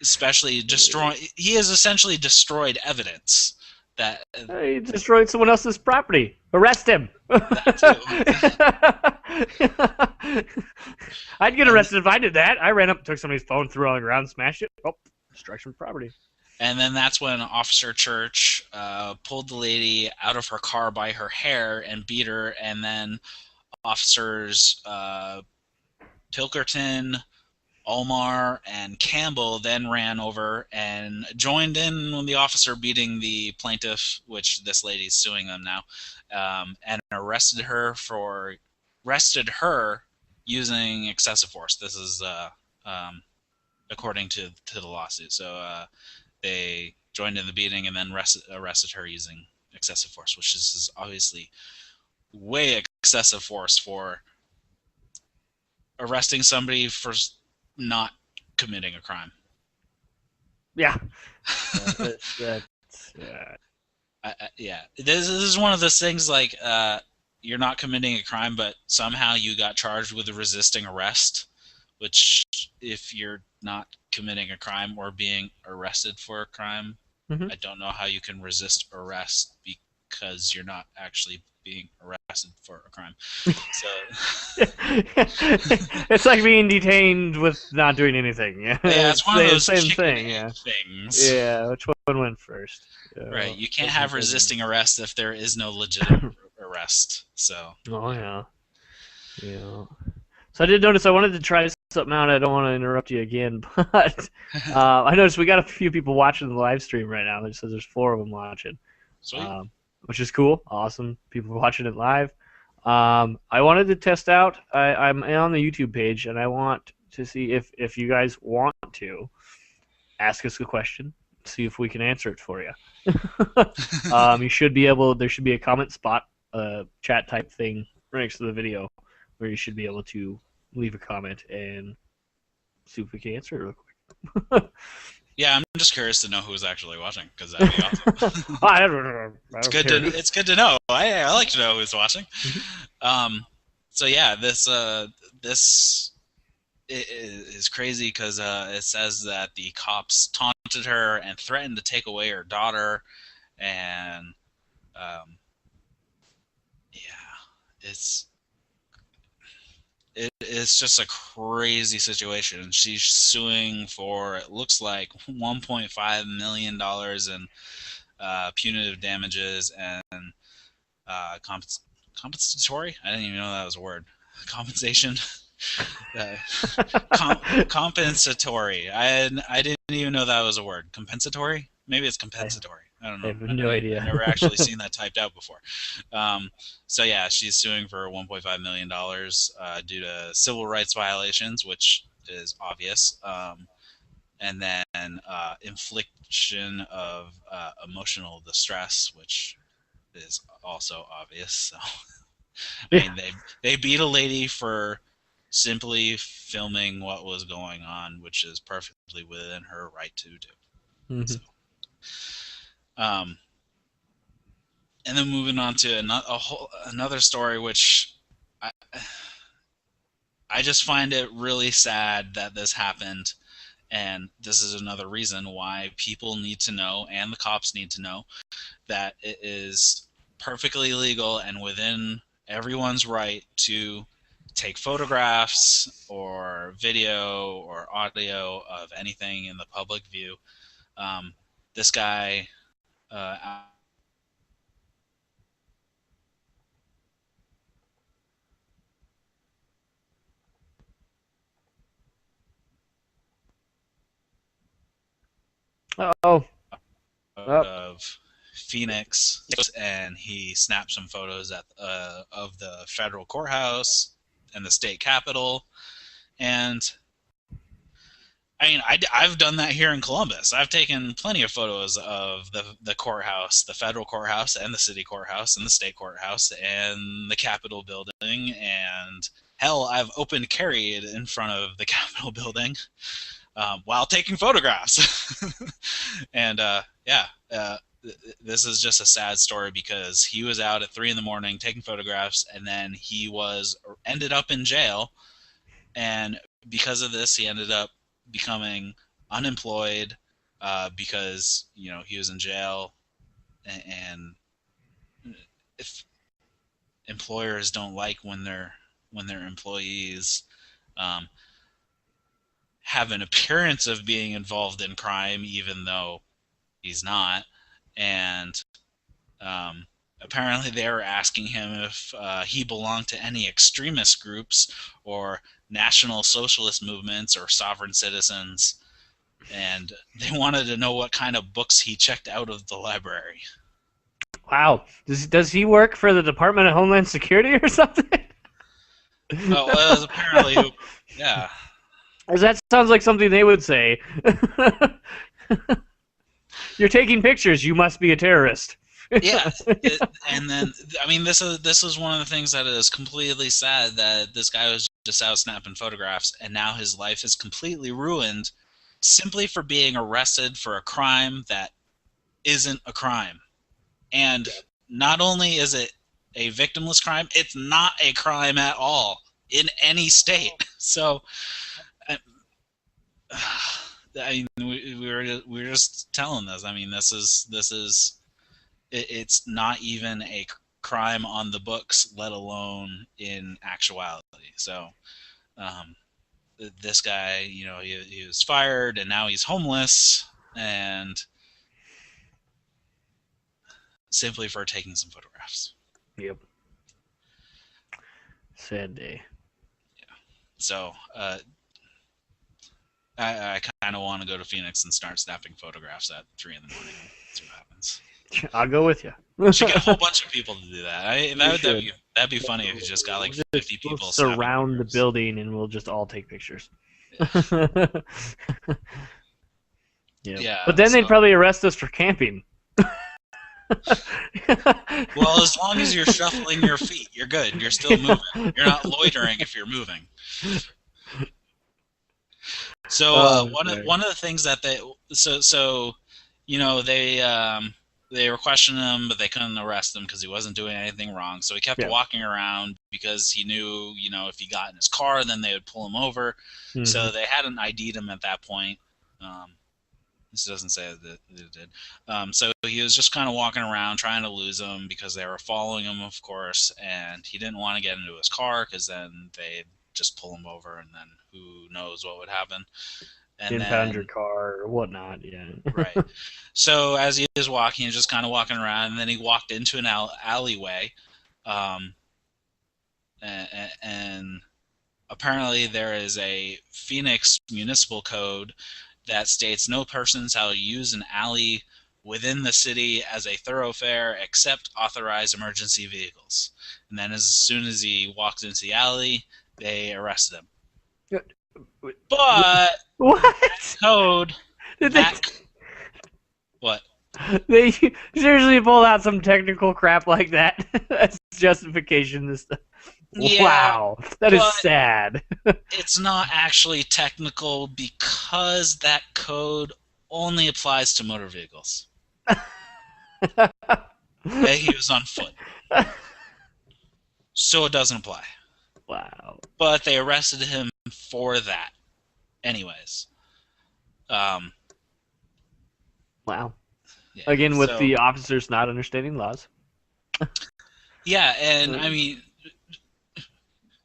Especially destroying. He has essentially destroyed evidence That He destroyed someone else's property. Arrest him. that too. I'd get And arrested if I did that. I ran up, took somebody's phone, threw it on the ground, smashed it. Oh, destruction of property. and then that's when Officer Church pulled the lady out of her car by her hair and beat her, and then officers Pilkerton, Omar, and Campbell then ran over and joined in with the officer beating the plaintiff, which this lady's suing them now, and arrested her using excessive force. This is um, according to the lawsuit. So they joined in the beating and then arrested her using excessive force, which is obviously way excessive force for arresting somebody for not committing a crime. Yeah. Yeah. This is one of those things like you're not committing a crime, but somehow you got charged with resisting arrest, which if you're not committing a crime or being arrested for a crime, Mhm. I don't know how you can resist arrest because you're not actually being arrested for a crime. So It's like being detained with not doing anything. Yeah, yeah, it's one of those same chicken thing. egg Yeah, things. yeah. Which one went first? Right. You can't have resisting arrest if there is no legitimate arrest. So. Oh yeah, yeah. So I did notice I wanted to try something out. I don't want to interrupt you again, but I noticed we got a few people watching the live stream right now. It says there's 4 of them watching, Sweet. which is cool. Awesome. People watching it live. I wanted to test out. I'm on the YouTube page, and I want to see if you guys want to ask us a question, see if we can answer it for you. You should be able. There should be a comment spot, chat type thing right next to the video, where you should be able to leave a comment and see if we can answer it real quick. Yeah, I'm just curious to know who's actually watching because that'd be awesome. I don't It's care. it's good to know. I like to know who's watching. So yeah, this is crazy because it says that the cops taunted her and threatened to take away her daughter, and yeah, it's just a crazy situation. She's suing for, it looks like, $1.5 million in punitive damages and compensatory. I didn't even know that was a word. Compensation. Compensatory. I didn't even know that was a word. Compensatory? Maybe it's compensatory. I don't know. I have no idea. I've never actually seen that typed out before. So yeah, she's suing for $1.5 million due to civil rights violations, which is obvious, and then infliction of emotional distress, which is also obvious. So I mean, they beat a lady for simply filming what was going on, which is perfectly within her right to do. Mm-hmm. So, and then moving on to another story, which I just find it really sad that this happened, and this is another reason why people need to know, and the cops need to know, that it is perfectly legal and within everyone's right to take photographs or video or audio of anything in the public view. This guy Oh. of Phoenix, and he snapped some photos of the federal courthouse and the state capitol. And I mean, I've done that here in Columbus. I've taken plenty of photos of the courthouse, the federal courthouse, and the city courthouse, and the state courthouse, and the Capitol building. And hell, I've open carried in front of the Capitol building while taking photographs. And this is just a sad story because he was out at 3 a.m. taking photographs, and then he ended up in jail. And because of this, he ended up becoming unemployed because he was in jail, and if employers don't like when their employees um, have an appearance of being involved in crime, even though he's not, and um, apparently they were asking him if he belonged to any extremist groups or national socialist movements or sovereign citizens, and they wanted to know what kind of books he checked out of the library. Wow. Does he work for the Department of Homeland Security or something? Oh, well, apparently, yeah. That sounds like something they would say. You're taking pictures. You must be a terrorist. Yeah, and then I mean, this is one of the things that is completely sad, that this guy was just out snapping photographs, and now his life is completely ruined simply for being arrested for a crime that isn't a crime. And not only is it a victimless crime, it's not a crime at all in any state. So, I mean, we were just telling this. I mean, this is it's not even a crime on the books, let alone in actuality. So, this guy, he was fired, and now he's homeless, and simply for taking some photographs. Yep. Sad day. Yeah. So, I kind of want to go to Phoenix and start snapping photographs at 3 in the morning. See what happens. I'll go with you. Should get a whole bunch of people to do that. That'd be funny if you just got like 50 people. We'll surround the building and we'll just all take pictures. Yeah. But then they'd probably arrest us for camping. Well, as long as you're shuffling your feet, you're good. You're still moving. You're not loitering if you're moving. So one of the things that they they were questioning him, but they couldn't arrest him because he wasn't doing anything wrong. So he kept walking around because he knew, if he got in his car, then they would pull him over. Mm-hmm. So they hadn't ID'd him at that point. This doesn't say that it did. So he was just kind of walking around trying to lose him because they were following him, of course, and he didn't want to get into his car because then they'd just pull him over, and then who knows what would happen. And impound your car or whatnot, yeah. Right. So as he was walking, he was just kind of walking around, and then he walked into an alleyway, and apparently there is a Phoenix municipal code that states no person shall use an alley within the city as a thoroughfare except authorized emergency vehicles. And then as soon as he walked into the alley, they arrested him. But what code? What? They seriously pulled out some technical crap like that as justification. This stuff. Yeah, wow, that is sad. It's not actually technical because that code only applies to motor vehicles. He was on foot, so it doesn't apply. Wow. But they arrested him for that, anyways. Wow. Yeah, again, with the officers not understanding laws. Yeah, and I mean,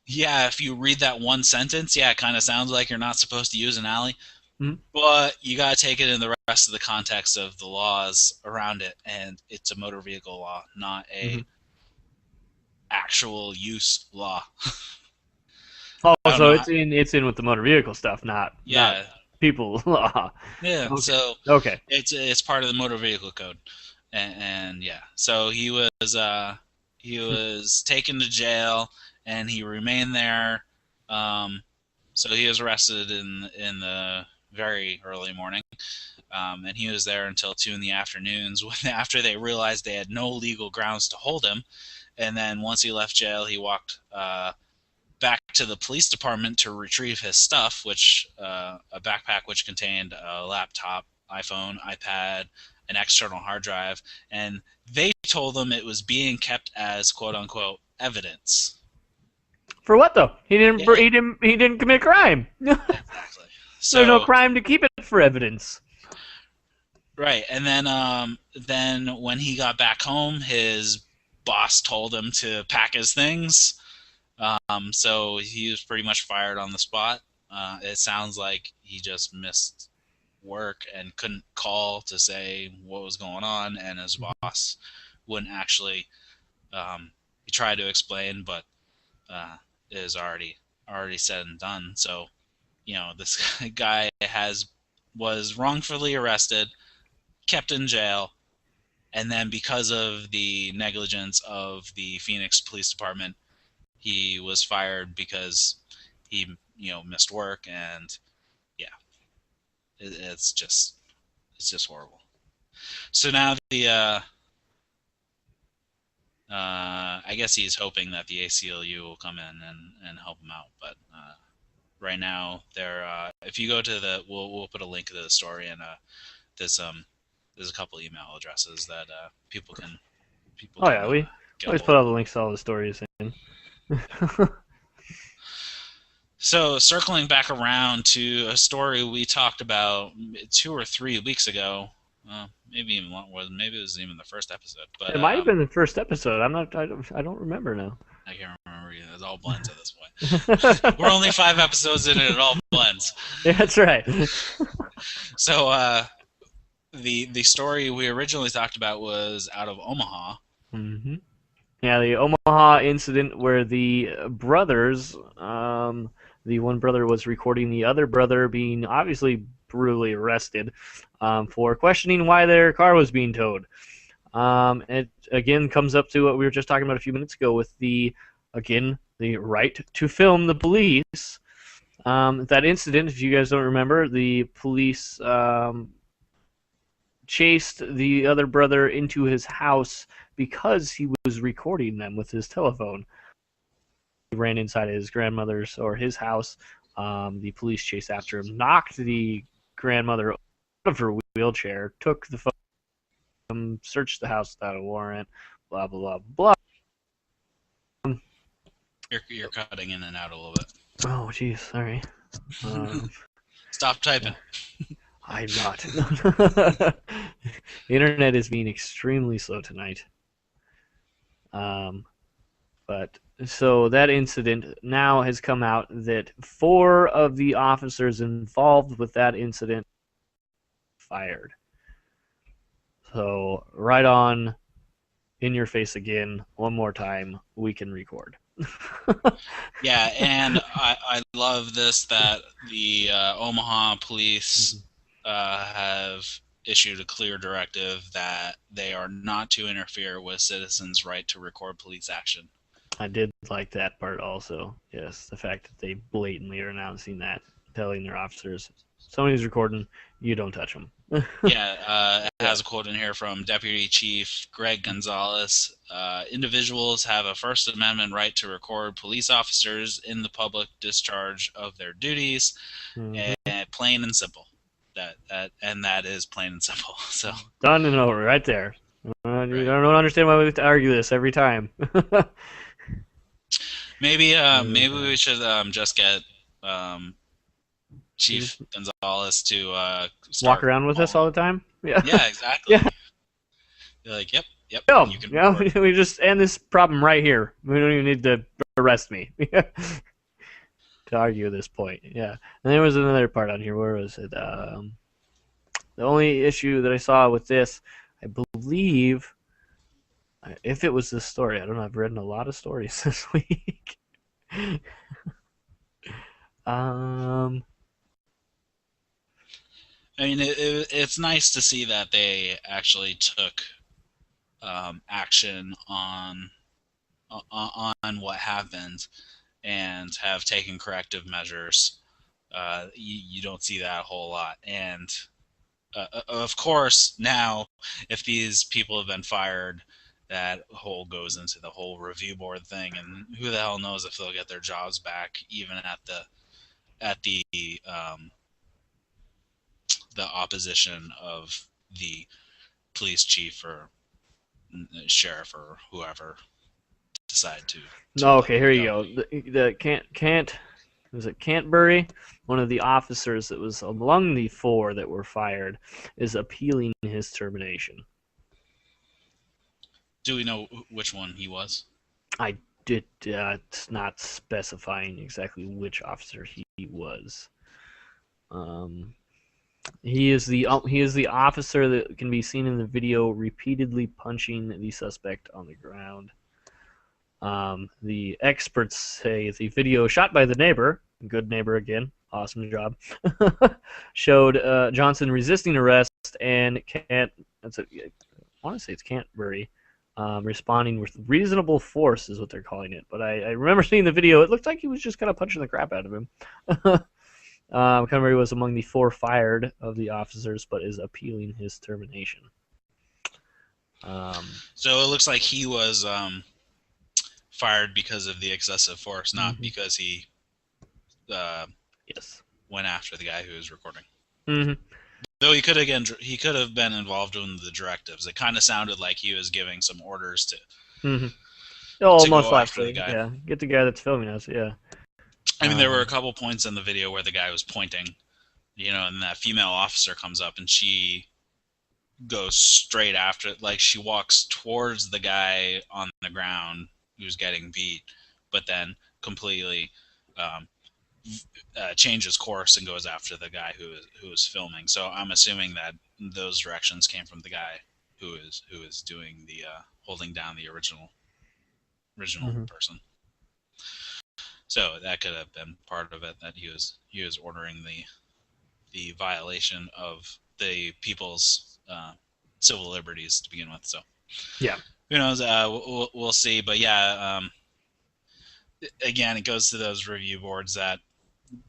yeah, if you read that one sentence, yeah, it kind of sounds like you're not supposed to use an alley. Mm-hmm. But you got to take it in the rest of the context of the laws around it, and it's a motor vehicle law, not a actual use law. Oh, so it's in with the motor vehicle stuff, not people law. Yeah, okay. So it's part of the motor vehicle code, and yeah, so he was taken to jail, and he remained there. So he was arrested in the very early morning, and he was there until 2 in the afternoons. After they realized they had no legal grounds to hold him, and then once he left jail, he walked back to the police department to retrieve his stuff, which a backpack which contained a laptop, iPhone, iPad, an external hard drive, and they told him it was being kept as quote unquote evidence. For what though? He didn't commit a crime. Exactly. So, there's no crime to keep it for evidence. Right, and then when he got back home, his boss told him to pack his things. So he was pretty much fired on the spot. It sounds like he just missed work and couldn't call to say what was going on, and his boss wouldn't actually. He tried to explain, but it is already said and done. So this guy was wrongfully arrested, kept in jail, and then because of the negligence of the Phoenix Police Department, he was fired because he missed work, and yeah, it's just horrible. So now I guess he's hoping that the ACLU will come in and help him out, but right now they're if you go to we'll put a link to the story, and there's there's a couple email addresses that people Oh can yeah, we get a always put hold all of. the links to all the stories in. So circling back around to a story we talked about 2 or 3 weeks ago, maybe even maybe it was even the first episode, but It might have been the first episode. I'm not. I don't remember now. I can't remember. It all blends at this point. We're only 5 episodes in, and it all blends. Yeah, that's right. So the story we originally talked about was out of Omaha. hmm Yeah, the Omaha incident where the brothers, the one brother was recording the other brother being obviously brutally arrested for questioning why their car was being towed. It again comes up to what we were just talking about a few minutes ago with the right to film the police. That incident, if you guys don't remember, the police chased the other brother into his house because he was recording them with his telephone. He ran inside his grandmother's or his house. The police chased after him, knocked the grandmother out of her wheelchair, took the phone, searched the house without a warrant, blah, blah, blah, blah. You're cutting in and out a little bit. Oh, jeez, sorry. Stop typing. I'm not. The internet is being extremely slow tonight. Um, but so that incident now has come out that 4 of the officers involved with that incident fired. So right on in your face again, one more time, we can record. Yeah, and I love this that the Omaha police have issued a clear directive that they are not to interfere with citizens' right to record police action. I did like that part also. Yes, the fact that they blatantly are announcing that, telling their officers, somebody's recording, you don't touch them. Yeah, it Yeah. has a quote in here from Deputy Chief Greg Gonzalez. Individuals have a First Amendment right to record police officers in the public discharge of their duties, Mm-hmm. and plain and simple. That is plain and simple. So Done and over, right there. You right, don't understand why we have to argue this every time. maybe we should just get You just Chief Gonzalez to walk start around with us all calling. the time. Yeah, Yeah, exactly. yeah. You're like, yep, yep, No, you can yeah. record. We just end this problem right here. We don't even need to arrest me to argue this point. Yeah. And there was another part on here. Where was it? The only issue that I saw with this, I believe, if it was this story, I don't know. I've written a lot of stories this week. um, I mean, it's nice to see that they actually took action on what happened and have taken corrective measures. You don't see that a whole lot, and of course, now if these people have been fired, that whole goes into the whole review board thing, and who the hell knows if they'll get their jobs back, even at um, the opposition of the police chief or sheriff or whoever decide to no, let okay, them here you go. go. The can't was at Canterbury. One of the officers that was among the 4 that were fired is appealing his termination. Do we know which one he was? I did not specifying exactly which officer he was. He is the officer that can be seen in the video repeatedly punching the suspect on the ground. The experts say the video shot by the neighbor, good neighbor again, awesome job, showed Johnson resisting arrest and I want to say it's Canterbury, responding with reasonable force is what they're calling it. But I remember seeing the video. It looked like he was just kind of punching the crap out of him. Canterbury was among the 4 fired of the officers, but is appealing his termination. So it looks like he was fired because of the excessive force, not because he yes, went after the guy who was recording. Mm-hmm. Though he could have been involved in the directives. It kind of sounded like he was giving some orders to. Mm-hmm. Oh, to most go after likely, the guy. yeah. Get the guy that's filming us, yeah. I mean, there were a couple points in the video where the guy was pointing, and that female officer comes up and she goes straight after it. Like, she walks towards the guy on the ground who's getting beat, but then completely changes course and goes after the guy who is filming. So I'm assuming that those directions came from the guy who is doing the holding down the original person. So that could have been part of it, that he was ordering the violation of the people's civil liberties to begin with. So yeah, who knows? We'll see. But yeah, again, it goes to those review boards that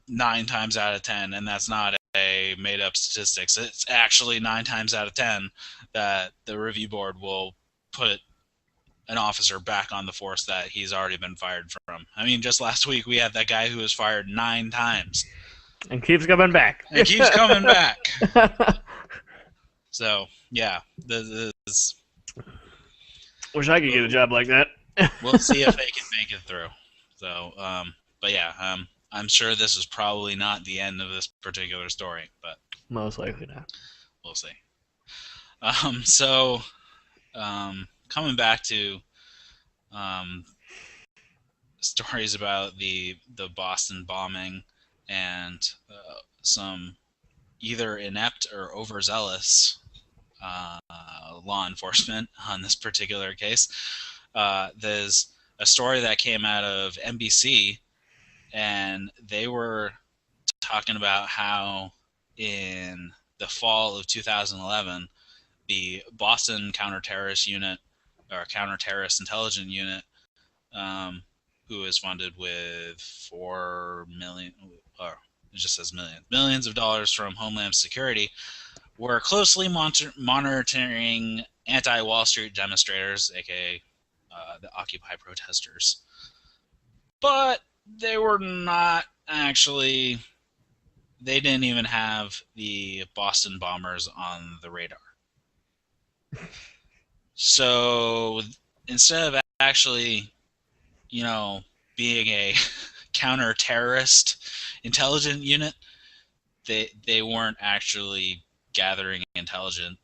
9 times out of 10, and that's not a made up statistics. It's actually 9 times out of 10 that the review board will put an officer back on the force that he's already been fired from. I mean, just last week we had that guy who was fired 9 times. And keeps coming back. And keeps coming back. So, yeah. This Wish I could get a job like that. We'll see if they can make it through. So, but yeah, I'm sure this is probably not the end of this particular story, but most likely not. We'll see. So, coming back to stories about the Boston bombing and some either inept or overzealous law enforcement on this particular case. There's a story that came out of NBC, and they were talking about how in the fall of 2011, the Boston counter-terrorist unit, or counter-terrorist intelligence unit, who is funded with $4 million, or it just says millions of dollars from Homeland Security, were closely monitoring anti-Wall Street demonstrators, aka the Occupy protesters. But they were not actually, they didn't even have the Boston bombers on the radar. So instead of actually, being a counter-terrorist intelligence unit, they weren't actually gathering intelligence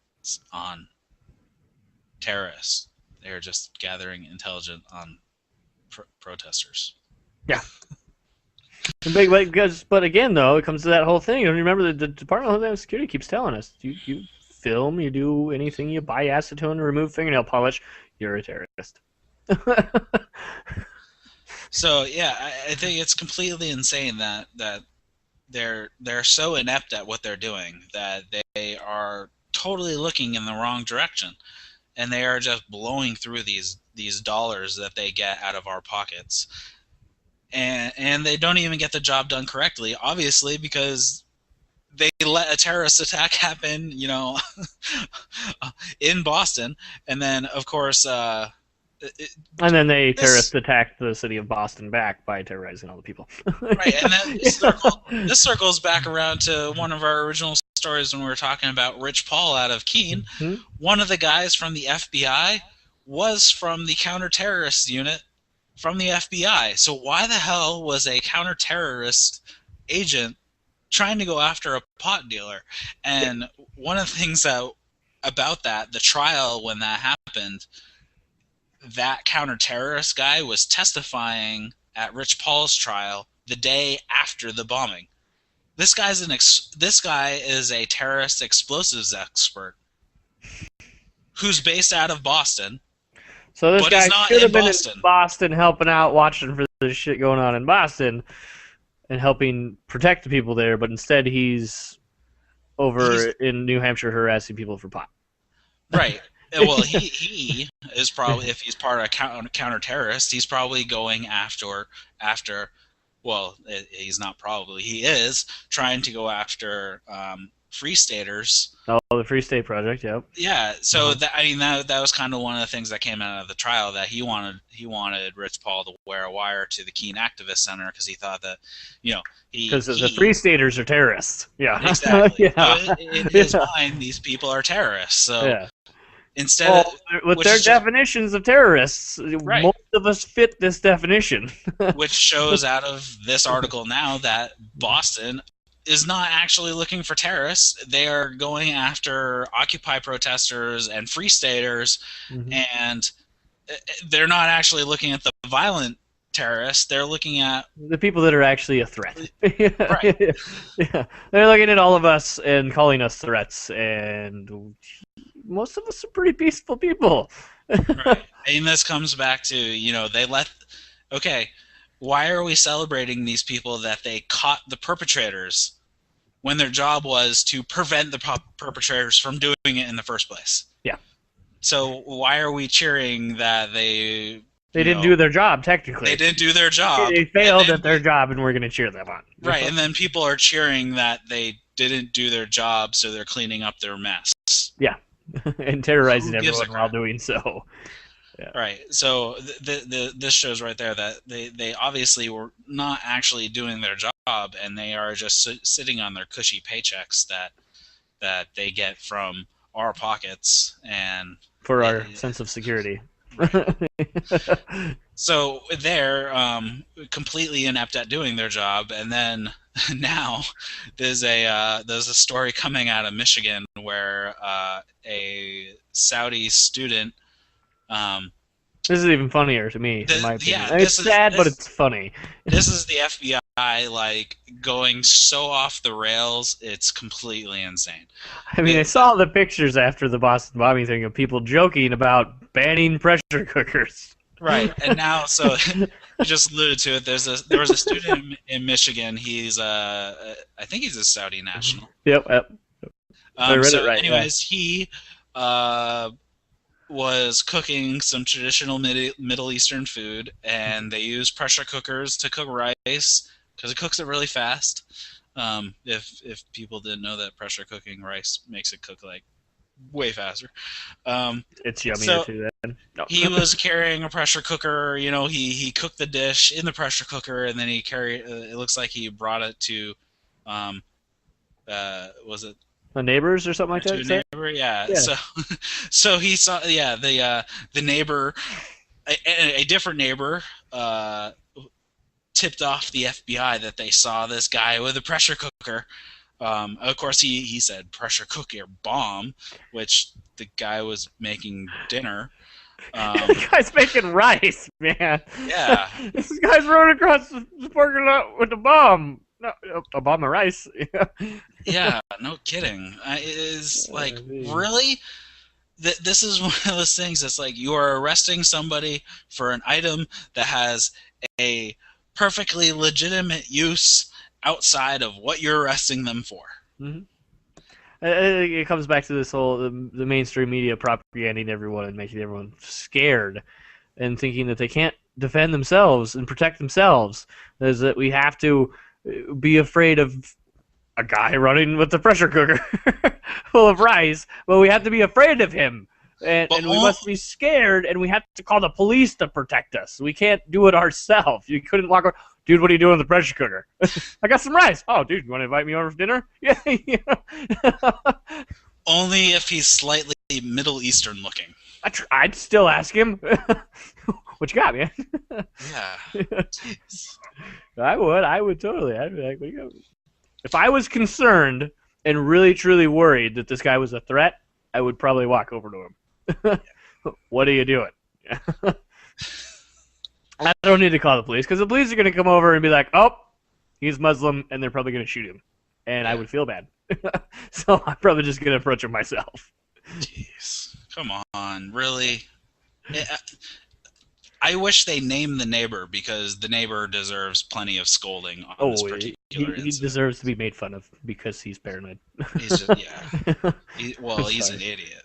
on terrorists. They were just gathering intelligence on protesters. Yeah. But again, though, it comes to that whole thing. And remember, the Department of Homeland Security keeps telling us, you film, you do anything, you buy acetone, remove fingernail polish, you're a terrorist. So yeah, I think it's completely insane that they're so inept at what they're doing that they are totally looking in the wrong direction, and they are just blowing through these dollars that they get out of our pockets, and they don't even get the job done correctly, obviously, because they let a terrorist attack happen, in Boston, and then of course. And then they terrorist attacked the city of Boston back by terrorizing all the people. Right, and then this circles back around to one of our original stories when we were talking about Rich Paul out of Keene. Mm-hmm. One of the guys from the FBI was from the counter-terrorist unit from the FBI. So why the hell was a counter-terrorist agent trying to go after a pot dealer? And one of the things about that, the trial when that happened, that counter-terrorist guy was testifying at Rich Paul's trial the day after the bombing. This guy is a terrorist explosives expert who's based out of Boston, So this but is guy not should in have been in Boston. Boston helping out, watching for this shit going on in Boston, and helping protect the people there. But instead, he's over He's in New Hampshire harassing people for pot. right. Well, he is probably, if he's part of counter-terrorist, he's probably going after. Well, he's not probably. He is trying to go after free staters. Oh, the Free State Project, yep. Yeah, so that was kind of one of the things that came out of the trial, that he wanted Rich Paul to wear a wire to the Keene Activist Center because he thought that, Because the Free Staters are terrorists. Yeah. Exactly. Yeah. So in his mind, these people are terrorists. So Yeah. instead, with their definitions of terrorists, right, most of us fit this definition. which shows out of this article now that Boston is not actually looking for terrorists. They are going after Occupy protesters and free staters, and they're not actually looking at the violent terrorists. They're looking at the people that are actually a threat. Right. Yeah. They're looking at all of us and calling us threats, and most of us are pretty peaceful people. Right. And this comes back to, why are we celebrating these people that they caught the perpetrators when their job was to prevent the perpetrators from doing it in the first place? Yeah. So why are we cheering that they didn't do their job, technically. They didn't do their job. They failed at their job, and we're going to cheer them on. Right, and then people are cheering that they didn't do their job, so they're cleaning up their mess. Yeah, and terrorizing everyone while doing so. Yeah. Right. So this shows right there that they obviously were not actually doing their job, and they are just sitting on their cushy paychecks that they get from our pockets and for our sense of security. Right. So they're completely inept at doing their job, and then now there's a story coming out of Michigan where a Saudi student. This is even funnier to me, in my opinion. Yeah, it's sad, but it's funny. This is the FBI going so off the rails. It's completely insane. I mean, I saw the pictures after the Boston bombing thing of people joking about banning pressure cookers. Right, and now, so you just alluded to it. There was a student in Michigan. He's I think he's a Saudi national. Yep. I read it right. Anyways, he was cooking some traditional Middle Eastern food, and they use pressure cookers to cook rice because it cooks it really fast. If people didn't know that pressure cooking rice makes it cook way faster. It's yummier too then. No. He was carrying a pressure cooker. He cooked the dish in the pressure cooker, and then he carried. It looks like he brought it to, was it the neighbors or something like that? Neighbor, yeah. So he saw, the neighbor, a different neighbor, tipped off the FBI that they saw this guy with a pressure cooker. Of course, he said pressure cooker bomb, which the guy was making dinner. The guy's making rice, man. Yeah. This guy's running across the parking lot with a bomb. No, a bomb of rice. Yeah, no kidding. It is really? This is one of those things that's you are arresting somebody for an item that has a perfectly legitimate use outside of what you're arresting them for. Mm-hmm. It comes back to this whole the mainstream media propaganding everyone and making everyone scared and thinking that they can't defend themselves and protect themselves. Is that we have to be afraid of a guy running with a pressure cooker full of rice, but we have to be afraid of him. And we must be scared, and we have to call the police to protect us. We can't do it ourselves. You couldn't walk around, dude, what are you doing with the pressure cooker? I got some rice. Oh, dude, you want to invite me over for dinner? Yeah. Only if he's slightly Middle Eastern looking. I'd still ask him, What you got, man? Yeah. Jeez. I would totally. I'd be like, what do you got? If I was concerned and really truly worried that this guy was a threat, I would probably walk over to him. What are you doing? I don't need to call the police because the police are going to come over and be like, oh, he's Muslim, and they're probably going to shoot him. And I would feel bad. So I'm probably just going to approach him myself. Jeez. Come on. Really? I wish they named the neighbor because the neighbor deserves plenty of scolding on this particular incident. He deserves to be made fun of because he's paranoid. He's he's an idiot.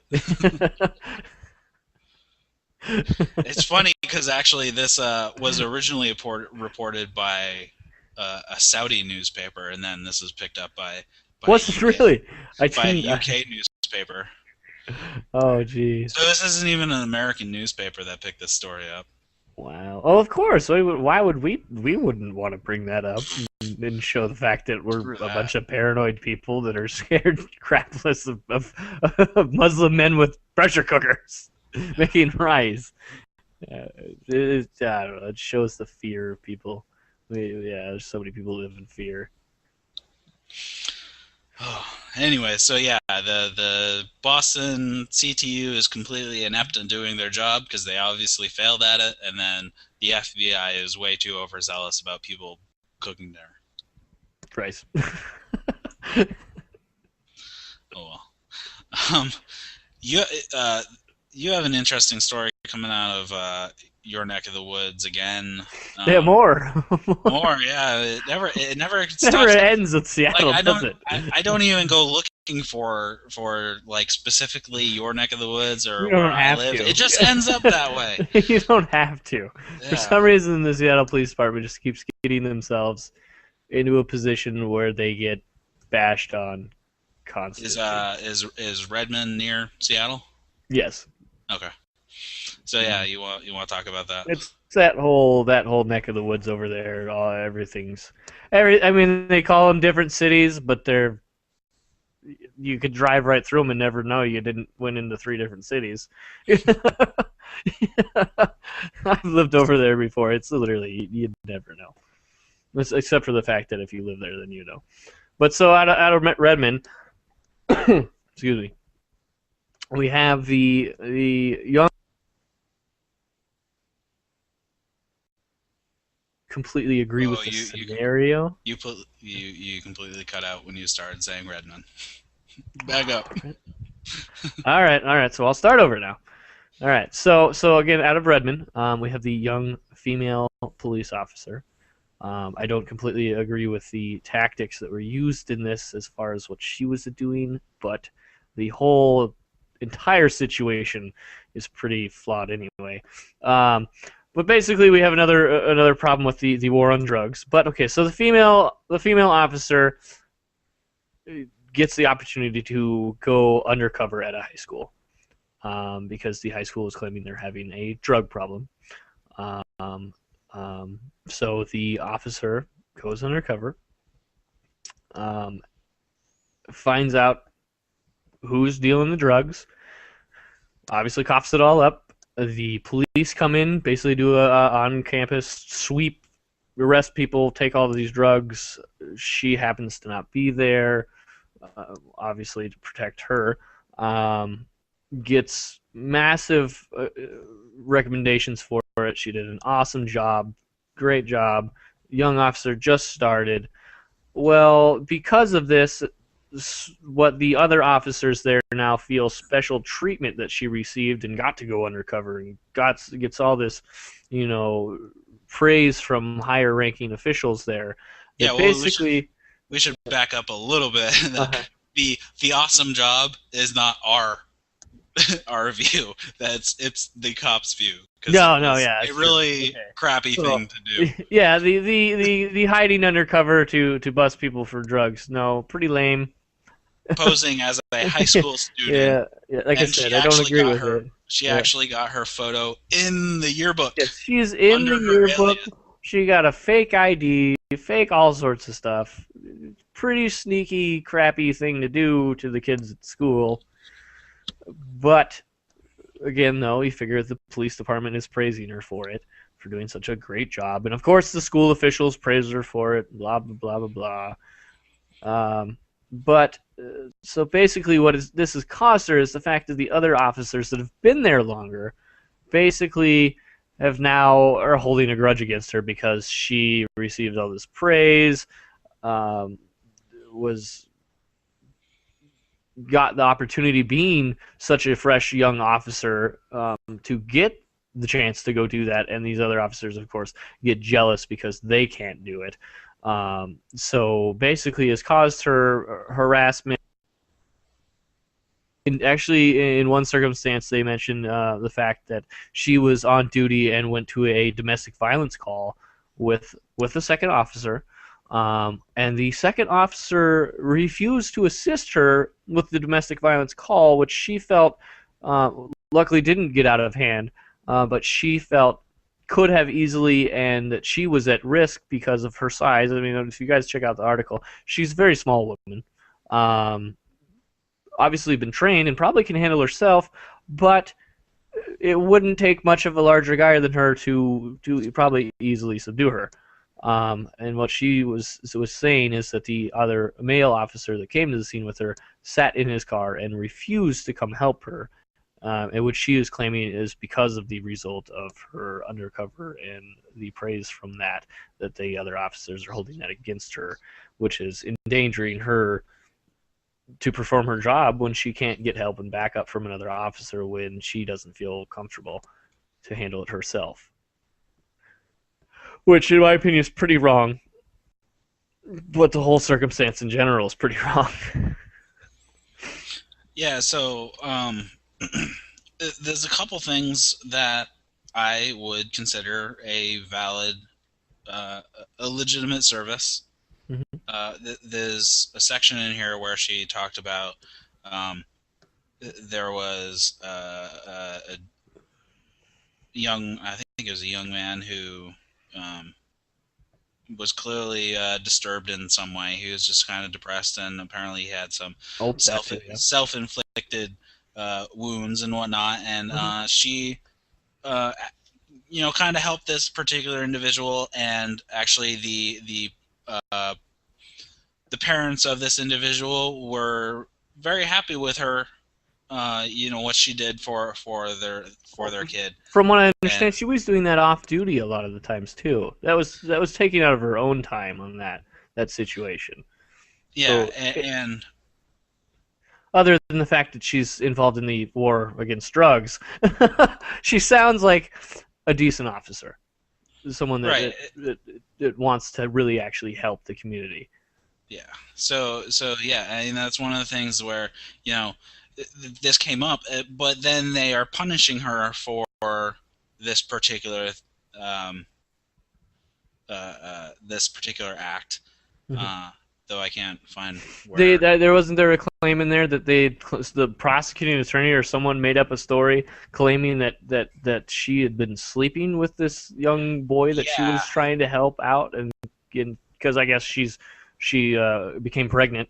It's funny because actually this was originally reported by a Saudi newspaper, and then this is picked up by What's it really? By a UK newspaper. Oh, geez. So this isn't even an American newspaper that picked this story up. Wow. Oh, of course. Why would we wouldn't want to bring that up and show the fact that we're a bunch of paranoid people that are scared crapless of Muslim men with pressure cookers making rice. I don't know. It shows the fear of people. There's so many people who live in fear. Oh, anyway, so yeah, the Boston CTU is completely inept in doing their job because they obviously failed at it, and then the FBI is way too overzealous about people cooking there. Price. Oh well. You have an interesting story coming out of your neck of the woods again. Yeah, more. More, yeah. It never stops. Never ends with Seattle, does it? I don't even go looking for like specifically your neck of the woods or where I live. It just ends up that way. You don't have to. Yeah. For some reason, the Seattle Police Department just keeps getting themselves into a position where they get bashed on constantly. Is Redmond near Seattle? Yes. Okay. So yeah, you want to talk about that? It's that whole neck of the woods over there. I mean, they call them different cities, but you could drive right through them and never know you didn't went into 3 different cities. I've lived over there before. It's literally you'd never know, except for the fact that if you live there, then you know. But so out of Redmond, excuse me, we have the young. Completely agree with the scenario. You completely cut out when you started saying Redmond. Back up. All right. So I'll start over now. All right. So again, out of Redmond, we have the young female police officer. I don't completely agree with the tactics that were used in this as far as what she was doing, but the whole entire situation is pretty flawed anyway. But basically, we have another problem with the war on drugs. But okay, so the female officer gets the opportunity to go undercover at a high school because the high school is claiming they're having a drug problem. So the officer goes undercover, finds out who's dealing the drugs, obviously coughs it all up. The police come in, basically do a on-campus sweep, arrest people, take all of these drugs. She happens to not be there, obviously to protect her. Gets massive recommendations for it. She did an awesome job, great job. Young officer just started. Well, because of this, what the other officers there now feel special treatment that she received and got to go undercover and gets all this, praise from higher ranking officials there. Yeah, well, basically we should back up a little bit. The awesome job is not our view. It's the cops' view. It's really crappy thing to do. Yeah, the hiding undercover to bust people for drugs. No, pretty lame. Posing as a high school student. Yeah, like I said, I don't agree with it. She actually got her photo in the yearbook. Yes, she's in the yearbook. She got a fake ID, fake all sorts of stuff. Pretty sneaky, crappy thing to do to the kids at school. But again, though, you figure the police department is praising her for it, for doing such a great job, and of course the school officials praise her for it. Blah blah blah blah blah. But so basically, this has caused her is the fact that the other officers that have been there longer basically have now are holding a grudge against her because she received all this praise, um, was got the opportunity being such a fresh young officer to get the chance to go do that, and these other officers, of course, get jealous because they can't do it. So basically, has caused her harassment. Actually, in one circumstance, they mentioned the fact that she was on duty and went to a domestic violence call with the second officer, and the second officer refused to assist her with the domestic violence call, which she felt luckily didn't get out of hand, but she felt could have easily, and that she was at risk because of her size. I mean, if you guys check out the article, she's a very small woman. Obviously been trained and probably can handle herself, but it wouldn't take much of a larger guy than her to probably easily subdue her. And what she was saying is that the other male officer that came to the scene with her sat in his car and refused to come help her, and which she is claiming is because of the result of her undercover and the praise from that the other officers are holding that against her, which is endangering her to perform her job when she can't get help and backup from another officer when she doesn't feel comfortable to handle it herself. Which, in my opinion, is pretty wrong. But the whole circumstance in general is pretty wrong. Yeah, so there's a couple things that I would consider a valid, a legitimate service. Mm-hmm. There's a section in here where she talked about there was a young, I think it was a young man who was clearly disturbed in some way. He was just kind of depressed, and apparently he had some self-inflicted wounds and whatnot. And she, kind of helped this particular individual, and actually the parents of this individual were very happy with her. What she did for their kid. From what I understand, she was doing that off duty a lot of the times too. That was taking out of her own time on that situation. Yeah, so and other than the fact that she's involved in the war against drugs, she sounds like a decent officer, someone that wants to really actually help the community. Yeah. So yeah, I mean that's one of the things where this came up, but then they are punishing her for this particular act. Mm-hmm. Though I can't find where. There wasn't there a claim in there that the prosecuting attorney or someone made up a story claiming that she had been sleeping with this young boy that she was trying to help out, and because I guess she became pregnant.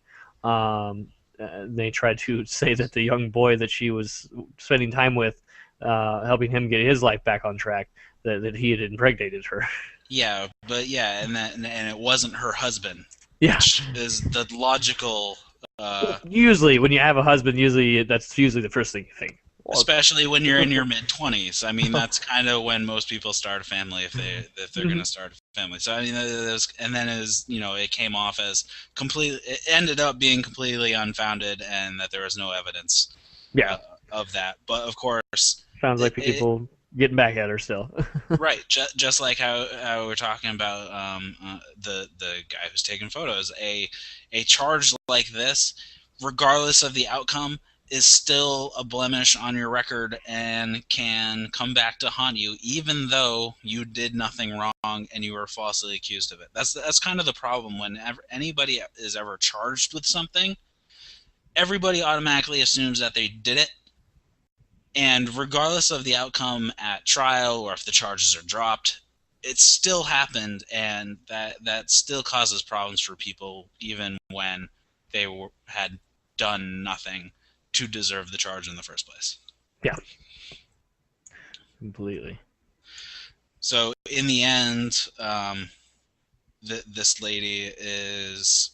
They tried to say that the young boy that she was spending time with, helping him get his life back on track, that he had impregnated her. Yeah, but and it wasn't her husband. Yeah, which is the logical. Usually, when you have a husband, that's usually the first thing you think. Especially when you're in your mid-20s. I mean, that's kind of when most people start a family if they're going to start a family. So I mean, it came off as it ended up being completely unfounded, and that there was no evidence. Of that. But of course, sounds like people getting back at her still. Right, just like how we're talking about the guy who's taking photos. A charge like this, regardless of the outcome, is still a blemish on your record and can come back to haunt you, even though you did nothing wrong and you were falsely accused of it. That's kind of the problem whenever anybody is ever charged with something. Everybody automatically assumes that they did it. And regardless of the outcome at trial or if the charges are dropped, it still happened, and that still causes problems for people even when they had done nothing to deserve the charge in the first place. Yeah. completely. So in the end, this lady is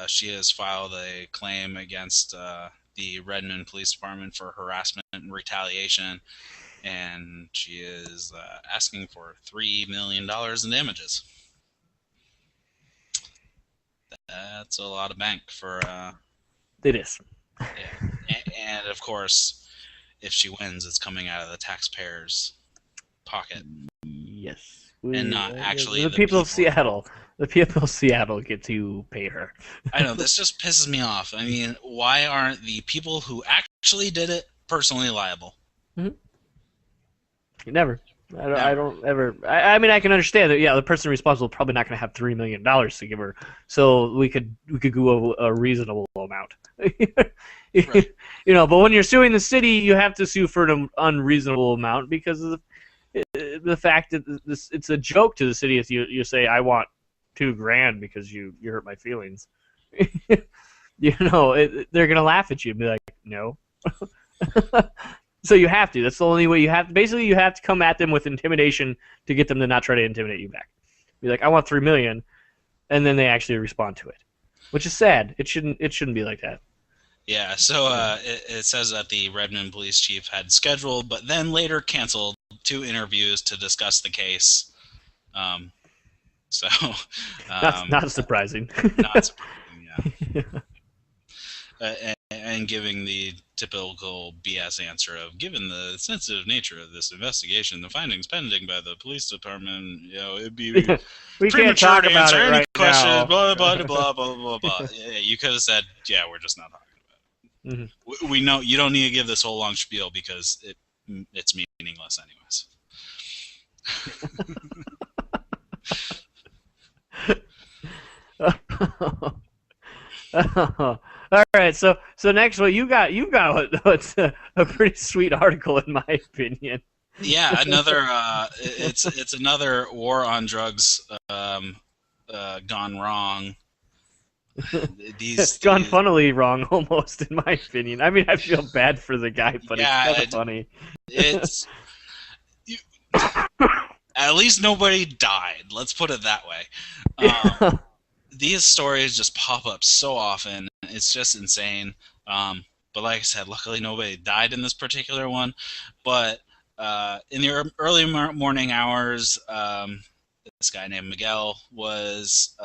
she has filed a claim against the Redmond Police Department for harassment and retaliation, and she is asking for $3 million in damages. That's a lot of bank for. It is. Yeah, and of course, if she wins, it's coming out of the taxpayers' pocket, Yes. and not actually The the people of people. Seattle. The people of Seattle get to pay her. I know, this just pisses me off. I mean, why aren't the people who actually did it personally liable? Mm-hmm. Never. I Never. don't ever. I mean, I can understand that. Yeah, the person responsible is probably not going to have $3 million to give her, so we could go a reasonable amount. Right. But when you're suing the city, you have to sue for an unreasonable amount because of the fact that it's a joke to the city if you say I want $2,000 because you hurt my feelings. They're gonna laugh at you and be like, no. So you have to. That's the only way you have. Basically, you have to come at them with intimidation to get them to not try to intimidate you back. Be like, I want $3 million, and then they actually respond to it, which is sad. It shouldn't be like that. Yeah, so it says that the Redmond police chief had scheduled, but then later canceled 2 interviews to discuss the case. So, Not surprising. not surprising, yeah. And giving the typical BS answer of, given the sensitive nature of this investigation, the findings pending by the police department, it'd be we premature can't talk to about answer it any right questions, now. blah, blah, blah, blah, blah, blah. Yeah, you could have said, yeah, we're just not talking about it. Mm-hmm. We know you don't need to give this whole long spiel because it's meaningless anyways. All right, so next one you got what's a pretty sweet article in my opinion. Yeah, another it's another war on drugs gone wrong. Gone funnily wrong almost in my opinion. I mean, I feel bad for the guy, but yeah, it's kind of funny. It's at least nobody died. Let's put it that way. These stories just pop up so often. It's just insane. But like I said, luckily nobody died in this particular one. But in the early morning hours, this guy named Miguel was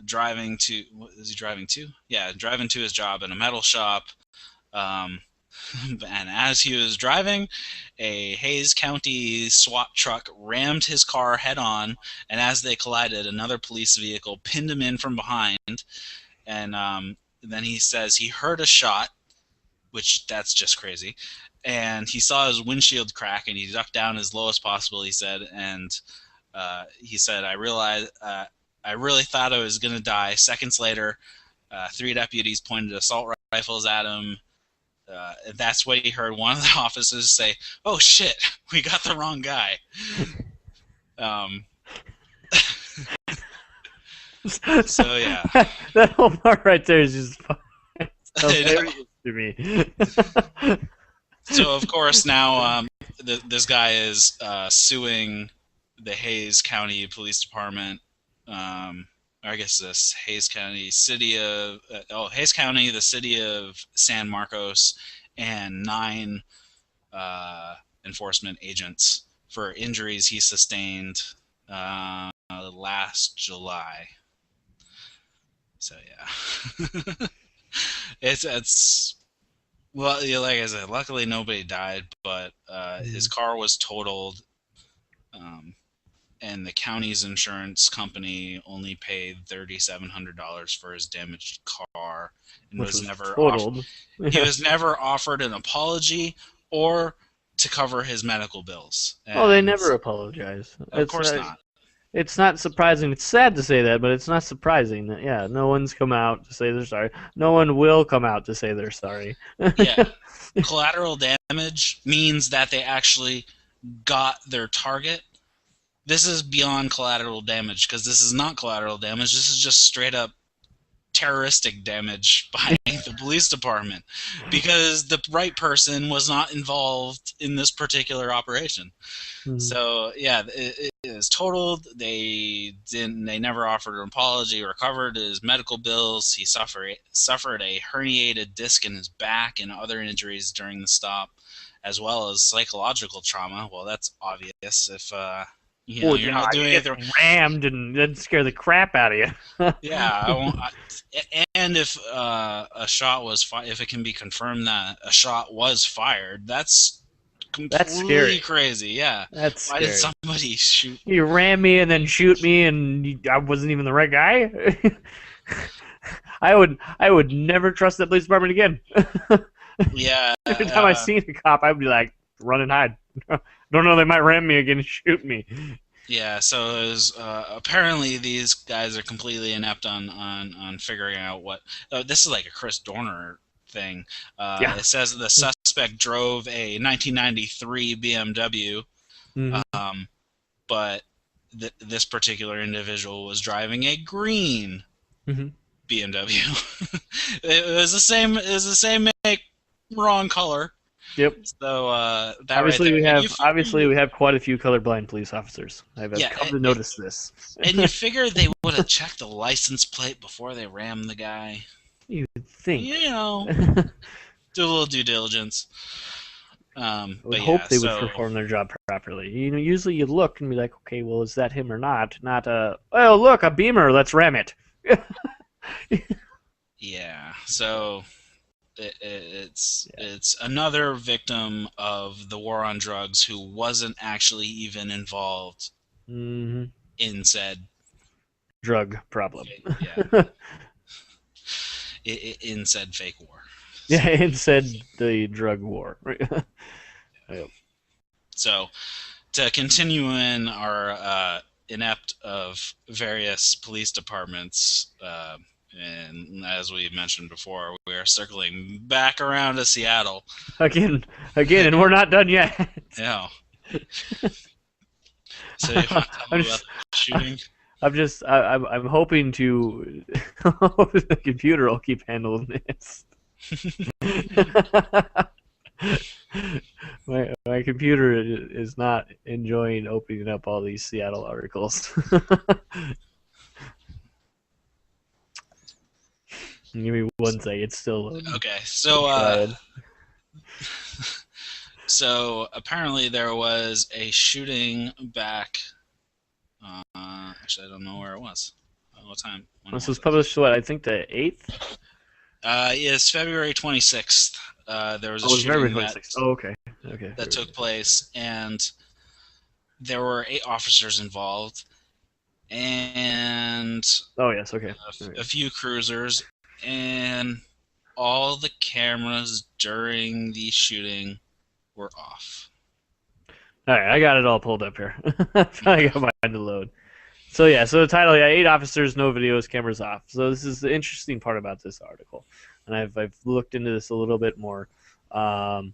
driving to. What is he driving to? Yeah, driving to his job in a metal shop. And as he was driving, a Hays County SWAT truck rammed his car head-on, and as they collided, another police vehicle pinned him in from behind. And then he says he heard a shot, which that's just crazy. And he saw his windshield crack, and he ducked down as low as possible, he said. And he said, I realized I really thought I was going to die. Seconds later, 3 deputies pointed assault rifles at him. That's what he heard one of the officers say, "Oh shit, we got the wrong guy." So yeah, that whole part right there is just hilarious to me. So of course now this guy is suing the Hays County Police Department. I guess this Hays County, Hays County, the city of San Marcos, and 9 enforcement agents for injuries he sustained last July. So yeah, it's well, yeah, like I said, luckily nobody died, but his car was totaled. And the county's insurance company only paid $3,700 for his damaged car, and Which was never totaled. He was never offered an apology or to cover his medical bills. Oh, they never apologize. Of course not. It's not surprising. It's sad to say that, but it's not surprising that no one's come out to say they're sorry. No one will come out to say they're sorry. Yeah, collateral damage means that they actually got their target. This is beyond collateral damage because this is not collateral damage. This is just straight up terroristic damage by the police department because the right person was not involved in this particular operation. Mhm. So yeah, it was totaled. They didn't. They never offered an apology or covered his medical bills. He suffered a herniated disc in his back and other injuries during the stop, as well as psychological trauma. Well, that's obvious if Well, you're not you doing get anything. rammed and then scare the crap out of you. Yeah, I won't. And if a shot was if it can be confirmed that a shot was fired, that's That's completely scary. crazy. Yeah, That's why did scary. somebody shoot? You ram me and then shoot me, and I wasn't even the right guy. I would never trust that police department again. Yeah, Every time I seen a cop, I'd be like, run and hide. Don't know, they might ram me again and shoot me. yeah. So it was, apparently these guys are completely inept on figuring out what. This is like a Chris Dorner thing. Yeah. It says the suspect drove a 1993 BMW, Mm-hmm. but this particular individual was driving a green Mm-hmm. BMW. It was the same. It was the same make, wrong color. Yep. So that right there, and you Obviously figure, we have quite a few colorblind police officers. I've yeah, come to notice this. and you figure they would have checked the license plate before they rammed the guy. You would think. You know, I do a little due diligence. would But hope yeah, they would so perform their job properly. Usually you look and be like, okay, well, is that him or not? Not oh, look, a Beamer, let's ram it. yeah, so it's another victim of the war on drugs who wasn't actually even involved Mm-hmm. in said Drug problem. yeah in said fake war. Yeah, it said the drug war. Yep. So to continue in our inept of various police departments, and as we mentioned before, we are circling back around to Seattle. Again, and we're not done yet. Yeah. So you want to tell I'm me about just, the shooting? I'm hoping to the computer will keep handling this. my computer is not enjoying opening up all these Seattle articles. Give me one second. It's still loading. Okay, so apparently there was a shooting back. Actually, I don't know where it was. What time? This was published, what, I think the 8th? Yes, February 26th. There was a February shooting 26th. Oh, okay. that took place, and there were 8 officers involved, and Oh, yes, okay. a few cruisers, and all the cameras during the shooting were off. All right, I got it all pulled up here. I got mine to load. So yeah, so the title, 8 officers, no videos, cameras off. So this is the interesting part about this article, and I've looked into this a little bit more. The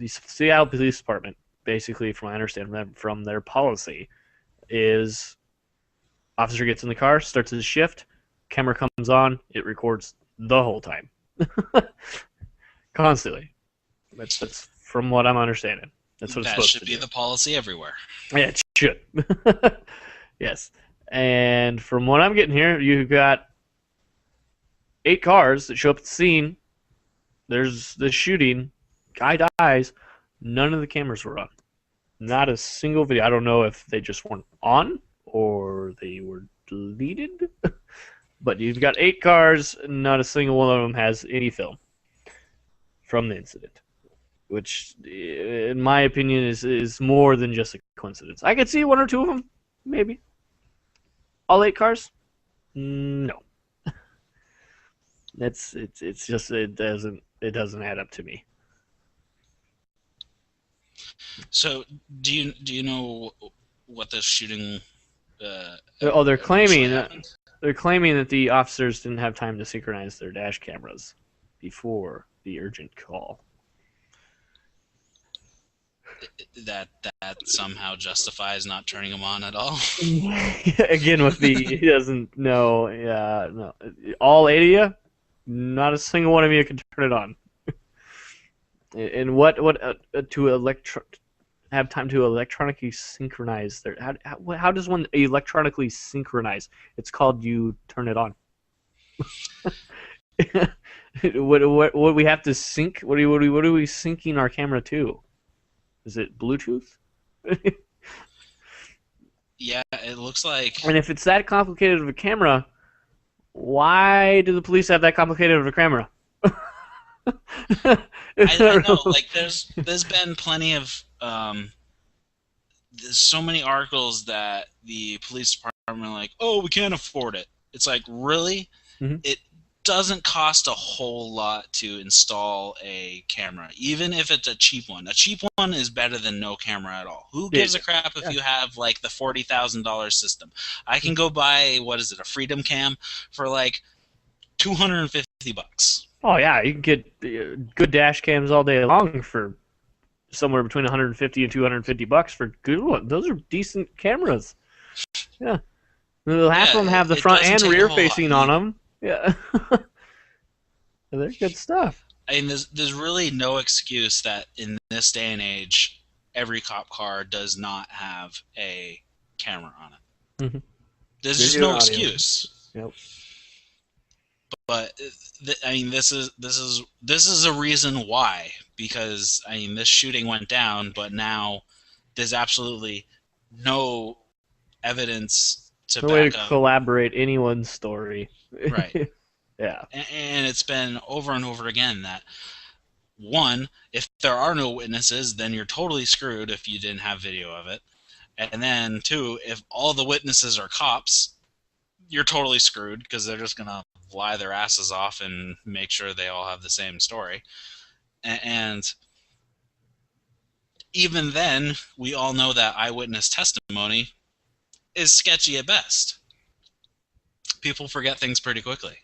Seattle Police Department, basically, from what I understand from their policy, is officer gets in the car, starts his shift, camera comes on, it records the whole time, constantly. That's from what I'm understanding. That's what it's supposed to be. That should be the policy everywhere. Yeah, it should. Yes. And from what I'm getting here, you've got 8 cars that show up at the scene. There's the shooting. Guy dies. None of the cameras were on. Not a single video. I don't know if they just weren't on or they were deleted. But you've got 8 cars. Not a single one of them has any film from the incident, which, in my opinion, is more than just a coincidence. I could see 1 or 2 of them, maybe. All 8 cars? No. It's just it doesn't add up to me. So do you know what the shooting? They're claiming that the officers didn't have time to synchronize their dash cameras before the urgent call. that somehow justifies not turning them on at all. Again, with the he doesn't know. Yeah, no, all 80 of you, not a single one of you can turn it on. And what to have time to electronically synchronize their how does one electronically synchronize? It's called you turn it on. What we have to sync? What are we syncing our camera to? Is it Bluetooth? Yeah, it looks like. And if it's that complicated of a camera, why do the police have that complicated of a camera? I know, like there's been plenty of there's so many articles that the police department are like, oh, we can't afford it. It's like, really? Mm-hmm. It doesn't cost a whole lot to install a camera, even if it's a cheap one. A cheap one is better than no camera at all. Who gives a crap if you have like the $40,000 system? I can go buy, what is it, a Freedom Cam for like $250. Oh yeah, you can get good dash cams all day long for somewhere between 150 and 250 bucks for good ones. Those are decent cameras. Yeah, half of them have the front and rear facing on them. Yeah, they're good stuff. I mean, there's really no excuse that in this day and age, every cop car does not have a camera on it. Mm-hmm. There's just no excuse. Yep. But I mean, this is a reason why, because I mean, this shooting went down, but now there's absolutely no evidence to no way back to up. Collaborate anyone's story. Right. Yeah. And it's been over and over again that, one, if there are no witnesses, then you're totally screwed if you didn't have video of it. And then, two, if all the witnesses are cops, you're totally screwed because they're just going to lie their asses off and make sure they all have the same story. And even then, we all know that eyewitness testimony is sketchy at best. People forget things pretty quickly.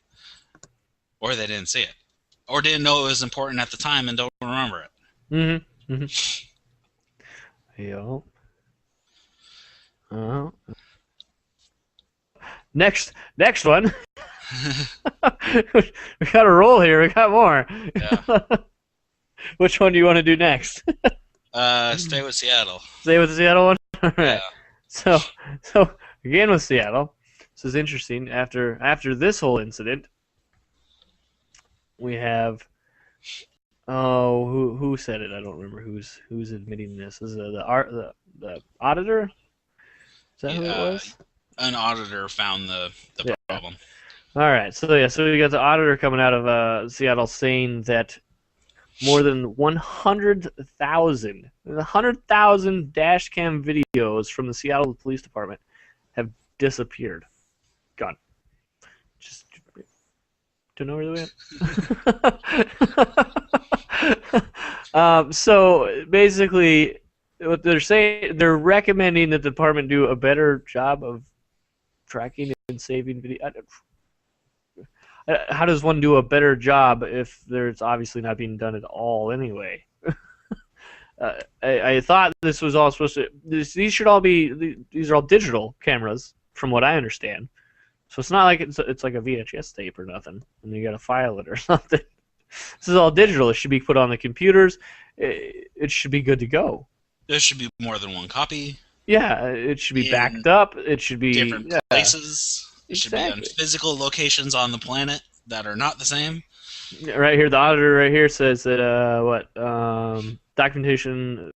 Or they didn't see it. Or didn't know it was important at the time and don't remember it. Mm-hmm. Mm-hmm. Yeah. Next one. We got a roll here. We got more. Yeah. Which one do you want to do next? Stay with Seattle. Stay with the Seattle one? All right. Yeah. So again with Seattle. This is interesting. After this whole incident, we have who said it? I don't remember who's admitting this. Is it the auditor? Is that who it was? An auditor found the problem. All right, so we got the auditor coming out of Seattle saying that more than 100,000 dash cam videos from the Seattle Police Department have disappeared, gone. Just don't know where they went. So basically, what they're saying, they're recommending that the department do a better job of tracking and saving video. How does one do a better job if there's obviously not being done at all anyway? I thought this was all supposed to. These should all be. These are all digital cameras, from what I understand. So it's not like it's like a VHS tape or nothing, and you got to file it or something. This is all digital. It should be put on the computers. It should be good to go. There should be more than one copy. Yeah, it should be backed up. It should be different places. It should be on Exactly. physical locations on the planet that are not the same. Right here, the auditor right here says that documentation,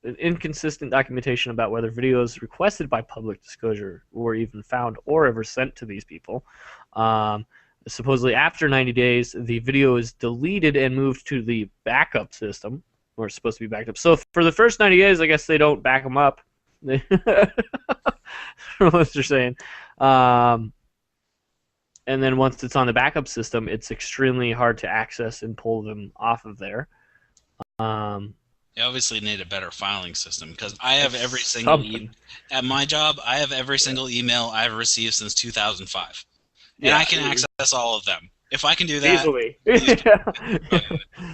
an inconsistent documentation about whether videos requested by public disclosure were even found or ever sent to these people. Supposedly after 90 days, the video is deleted and moved to the backup system, where it's supposed to be backed up. So for the first 90 days, I guess they don't back them up. From what they're saying. And then once it's on the backup system, it's extremely hard to access and pull them off of there. You obviously need a better filing system, because I have every single at my job. I have every single email I've received since 2005, and I can access all of them. If I can do that, easily.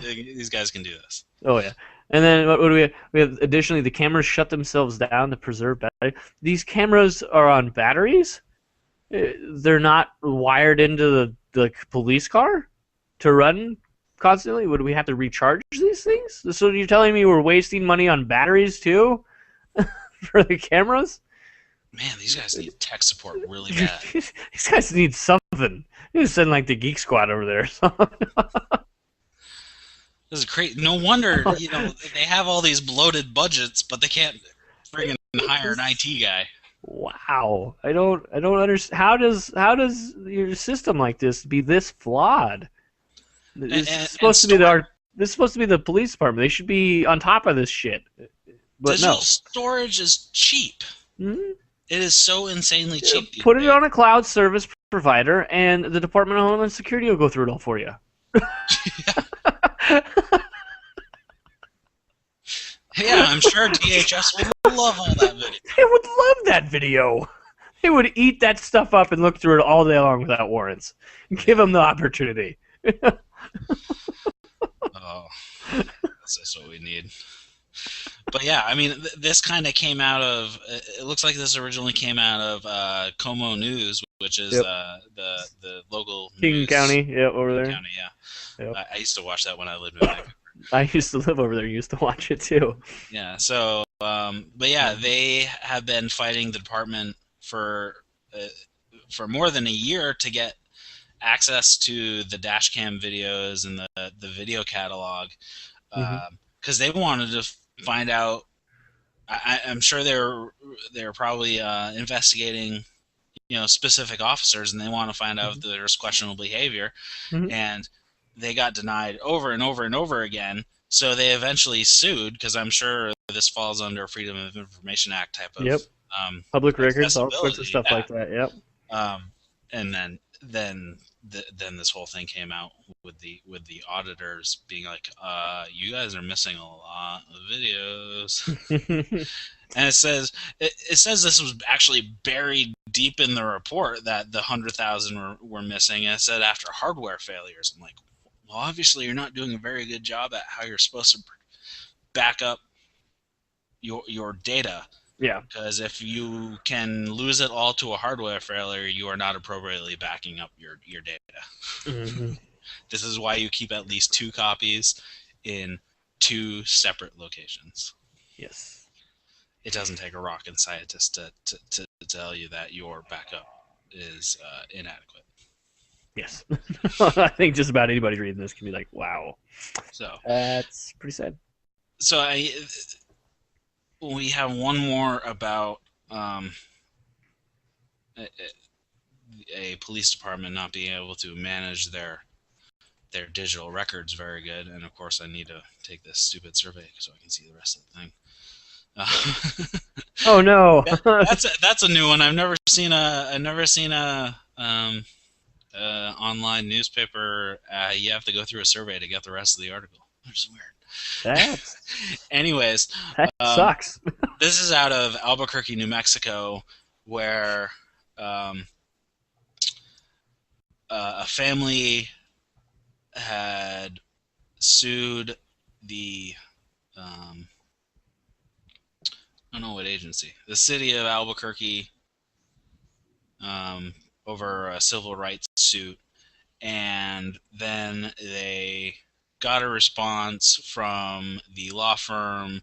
these guys can do this. Oh yeah. And then what do we have? We have additionally the cameras shut themselves down to preserve battery. These cameras are on batteries. They're not wired into the police car to run constantly. Would we have to recharge these things? So you're telling me we're wasting money on batteries too for the cameras? Man, these guys need tech support really bad. These guys need something. You need to send like the Geek Squad over there. This is crazy. No wonder, they have all these bloated budgets, but they can't friggin' hire an IT guy. Wow, I don't understand. How does your system like this be this flawed? And, This is and, and supposed to be store, this is supposed to be the police department. They should be on top of this shit. But digital no. storage is cheap. Hmm? It is so insanely cheap these Put it days. on a cloud service provider, and the Department of Homeland Security will go through it all for you. Yeah, I'm sure DHS would love all that video. They would love that video. They would eat that stuff up and look through it all day long without warrants. Give them the opportunity. Oh, that's just what we need. But yeah, I mean, this kind of came out of. It looks like this originally came out of Como News, which is Yep. the local King news. County, yeah, over there. County, yeah. Yep. I used to watch that when I lived in Vancouver. I used to live over there. Used to watch it too. Yeah. So, but yeah, they have been fighting the department for more than a year to get access to the dash cam videos and the video catalog, because they wanted to find out. I'm sure they're probably investigating, specific officers, and they want to find out if there's questionable behavior, and they got denied over and over and over again. So they eventually sued, because I'm sure this falls under Freedom of Information Act type of Public records, all sorts of stuff like that. Yep. And then this whole thing came out with the auditors being like, you guys are missing a lot of videos. And it says this was actually buried deep in the report, that the 100,000 were missing. And it said after hardware failures. I'm like, well, obviously you're not doing a very good job at how you're supposed to back up your data. Yeah. Because if you can lose it all to a hardware failure, you are not appropriately backing up your data. This is why you keep at least 2 copies in 2 separate locations. Yes. It doesn't take a rocket scientist to tell you that your backup is inadequate. Yes. I think just about anybody reading this can be like, wow. So that's pretty sad. So we have one more about a police department not being able to manage their digital records very good, and of course I need to take this stupid survey so I can see the rest of the thing. Oh no! That's a new one. I've never seen a online newspaper. You have to go through a survey to get the rest of the article, which is weird. Anyways, that sucks. This is out of Albuquerque, New Mexico, where a family had sued the I don't know what agency, the city of Albuquerque, over a civil rights suit, and then they got a response from the law firm.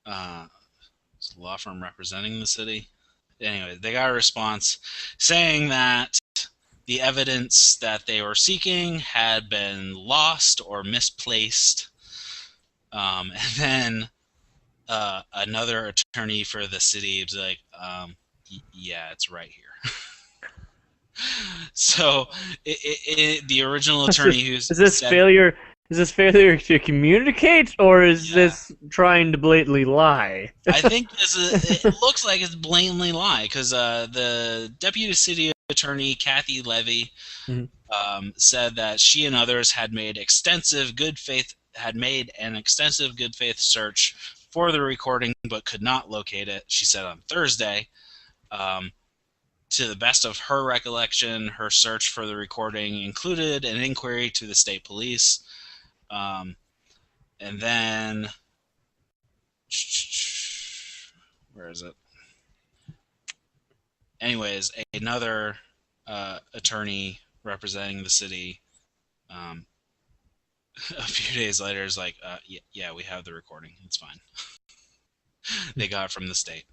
Law firm representing the city. Anyway, they got a response saying that the evidence that they were seeking had been lost or misplaced. And then another attorney for the city was like, yeah, it's right here. So the original attorney who's is this failure? Is this failure to communicate, or is this trying to blatantly lie? I think it looks like it's blatantly lie, because the deputy city attorney, Kathy Levy, said that she and others had made an extensive good faith search for the recording, but could not locate it. She said on Thursday. To the best of her recollection, her search for the recording included an inquiry to the state police. And then, where is it? Anyways, another attorney representing the city, um, a few days later, is like, yeah, we have the recording. It's fine. They got it from the state.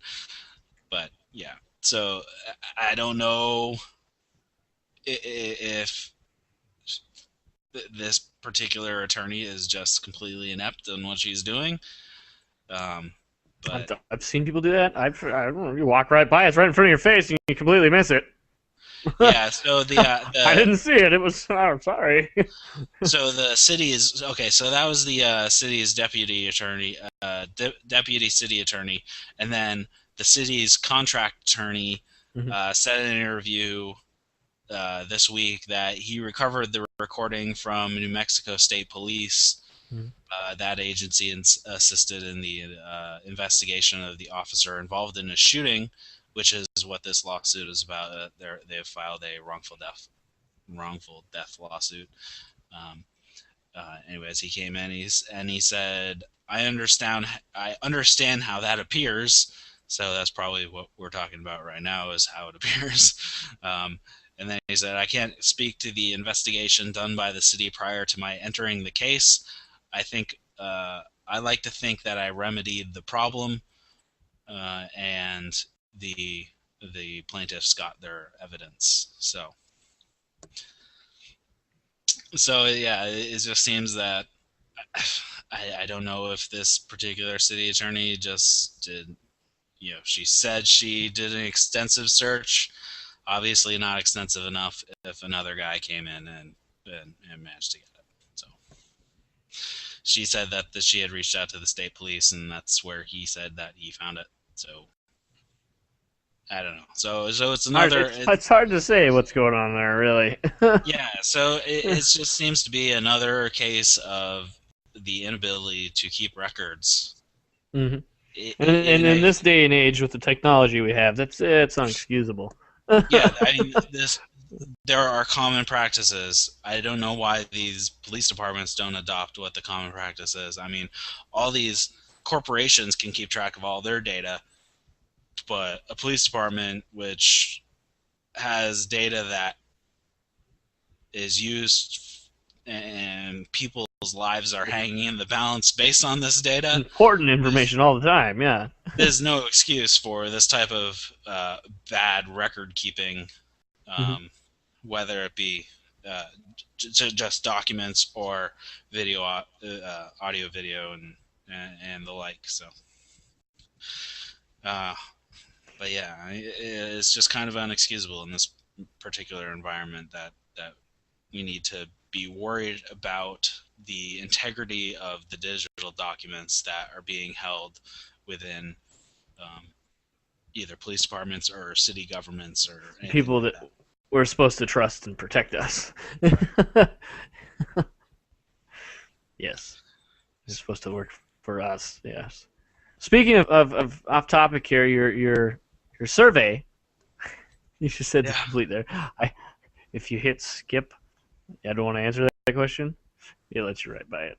But yeah, so I don't know if this particular attorney is just completely inept in what she's doing. Um, but I've seen people do that. I don't know, you walk right by, it's right in front of your face, and you completely miss it. yeah, so I didn't see it. It was. Oh, sorry. so the city is okay. So that was the city's deputy attorney, deputy city attorney, and then the city's contract attorney said in an interview this week that he recovered the recording from New Mexico State Police. That agency assisted in the investigation of the officer involved in a shooting, which is what this lawsuit is about. They have filed a wrongful death lawsuit. Um, Anyways, he came in and he said, I understand how that appears. So that's probably what we're talking about right now, is how it appears. And then he said, I can't speak to the investigation done by the city prior to my entering the case. I think I like to think that I remedied the problem, and the plaintiffs got their evidence. So yeah, it just seems that I don't know if this particular city attorney just did. She said she did an extensive search. Obviously, not extensive enough if another guy came in and managed to get it. So she said that she had reached out to the state police, and that's where he said that he found it. So I don't know. So it's another. It's hard to say what's going on there, really. Yeah. So it just seems to be another case of the inability to keep records. And in this day and age, with the technology we have, it's unexcusable. Yeah, I mean, there are common practices. I don't know why these police departments don't adopt what the common practice is. I mean, all these corporations can keep track of all their data, but a police department which has data that is used and people's lives are hanging in the balance based on this data. Important information all the time, yeah. There's no excuse for this type of bad record keeping, whether it be just documents or video, audio, video, and the like. So, but yeah, it's just kind of unexcusable in this particular environment that we need to be worried about the integrity of the digital documents that are being held within either police departments or city governments or people that we're supposed to trust and protect us. Yes, they're supposed to work for us. Yes. Speaking of off topic here, your survey. You just said to complete there. If you hit skip, I don't want to answer that question. It lets you right by it.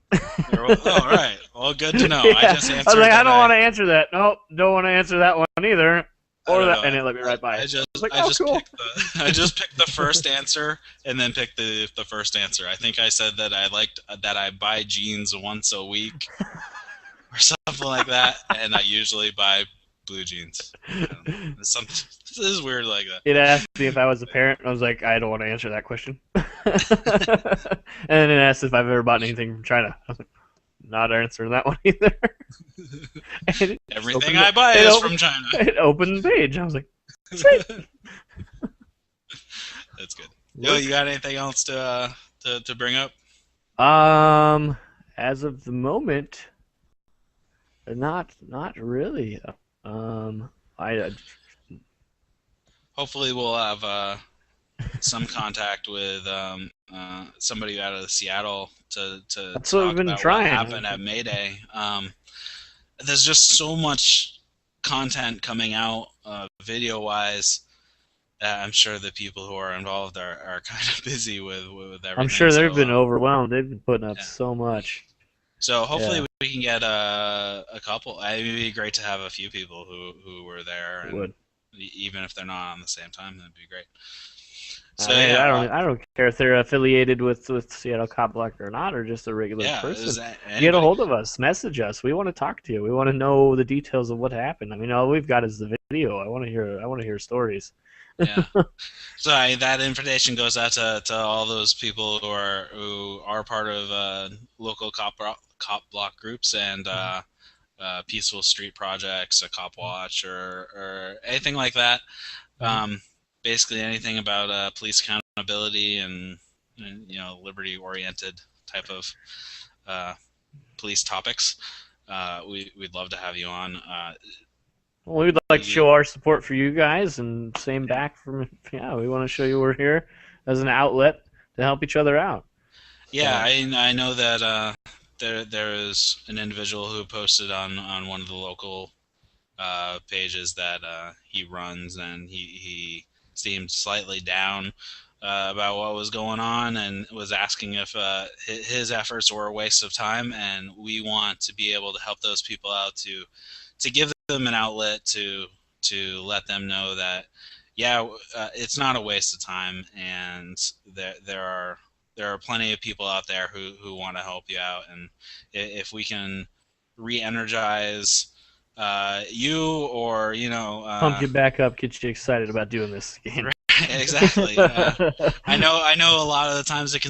Oh, right. Well, good to know. Yeah. I was like, I don't want to answer that. Nope, don't want to answer that one either. Or that, and it let me right by it. I just picked the first answer and then picked the first answer. I think I said that I buy jeans once a week or something like that, and I usually buy blue jeans. This is weird like that. It asked me if I was a parent, and I was like, I don't want to answer that question. And then it asked if I've ever bought anything from China. I was like, not answering that one either. Everything I buy is from China. It opened the page. I was like, sweet. That's good. Yo, you got anything else to bring up? As of the moment, not really. Hopefully we'll have some contact with somebody out of Seattle to That's talk what we've been about trying. what happened at May Day. There's just so much content coming out video-wise that I'm sure the people who are involved are kind of busy with everything. I'm sure they've been overwhelmed. They've been putting up so much. So hopefully Yeah, we can get a couple. It'd be great to have a few people who were there, it and would. even if they're not on the same time, that'd be great. I So mean, yeah, I don't care if they're affiliated with Seattle Cop Block or not, or just a regular yeah, it was person. Get a anybody. hold of us, message us. We want to talk to you. We want to know the details of what happened. I mean, all we've got is the video. I want to hear stories. Yeah. So that invitation goes out to all those people who are part of local cop block groups and peaceful street projects, a cop watch, or anything like that. Mhm. Um, Basically anything about police accountability and liberty oriented type of uh, police topics. We'd love to have you on. Well, we'd like to We show our support for you guys, and same back from yeah. We want to show you we're here as an outlet to help each other out. Yeah, So I know that there is an individual who posted on one of the local pages that he runs, and he seemed slightly down about what was going on, and was asking if his efforts were a waste of time. And we want to be able to help those people out to give them an outlet to let them know that yeah, it's not a waste of time, and there are plenty of people out there who want to help you out, and if we can re-energize you or pump you back up, get you excited about doing this again. exactly. I know a lot of the times it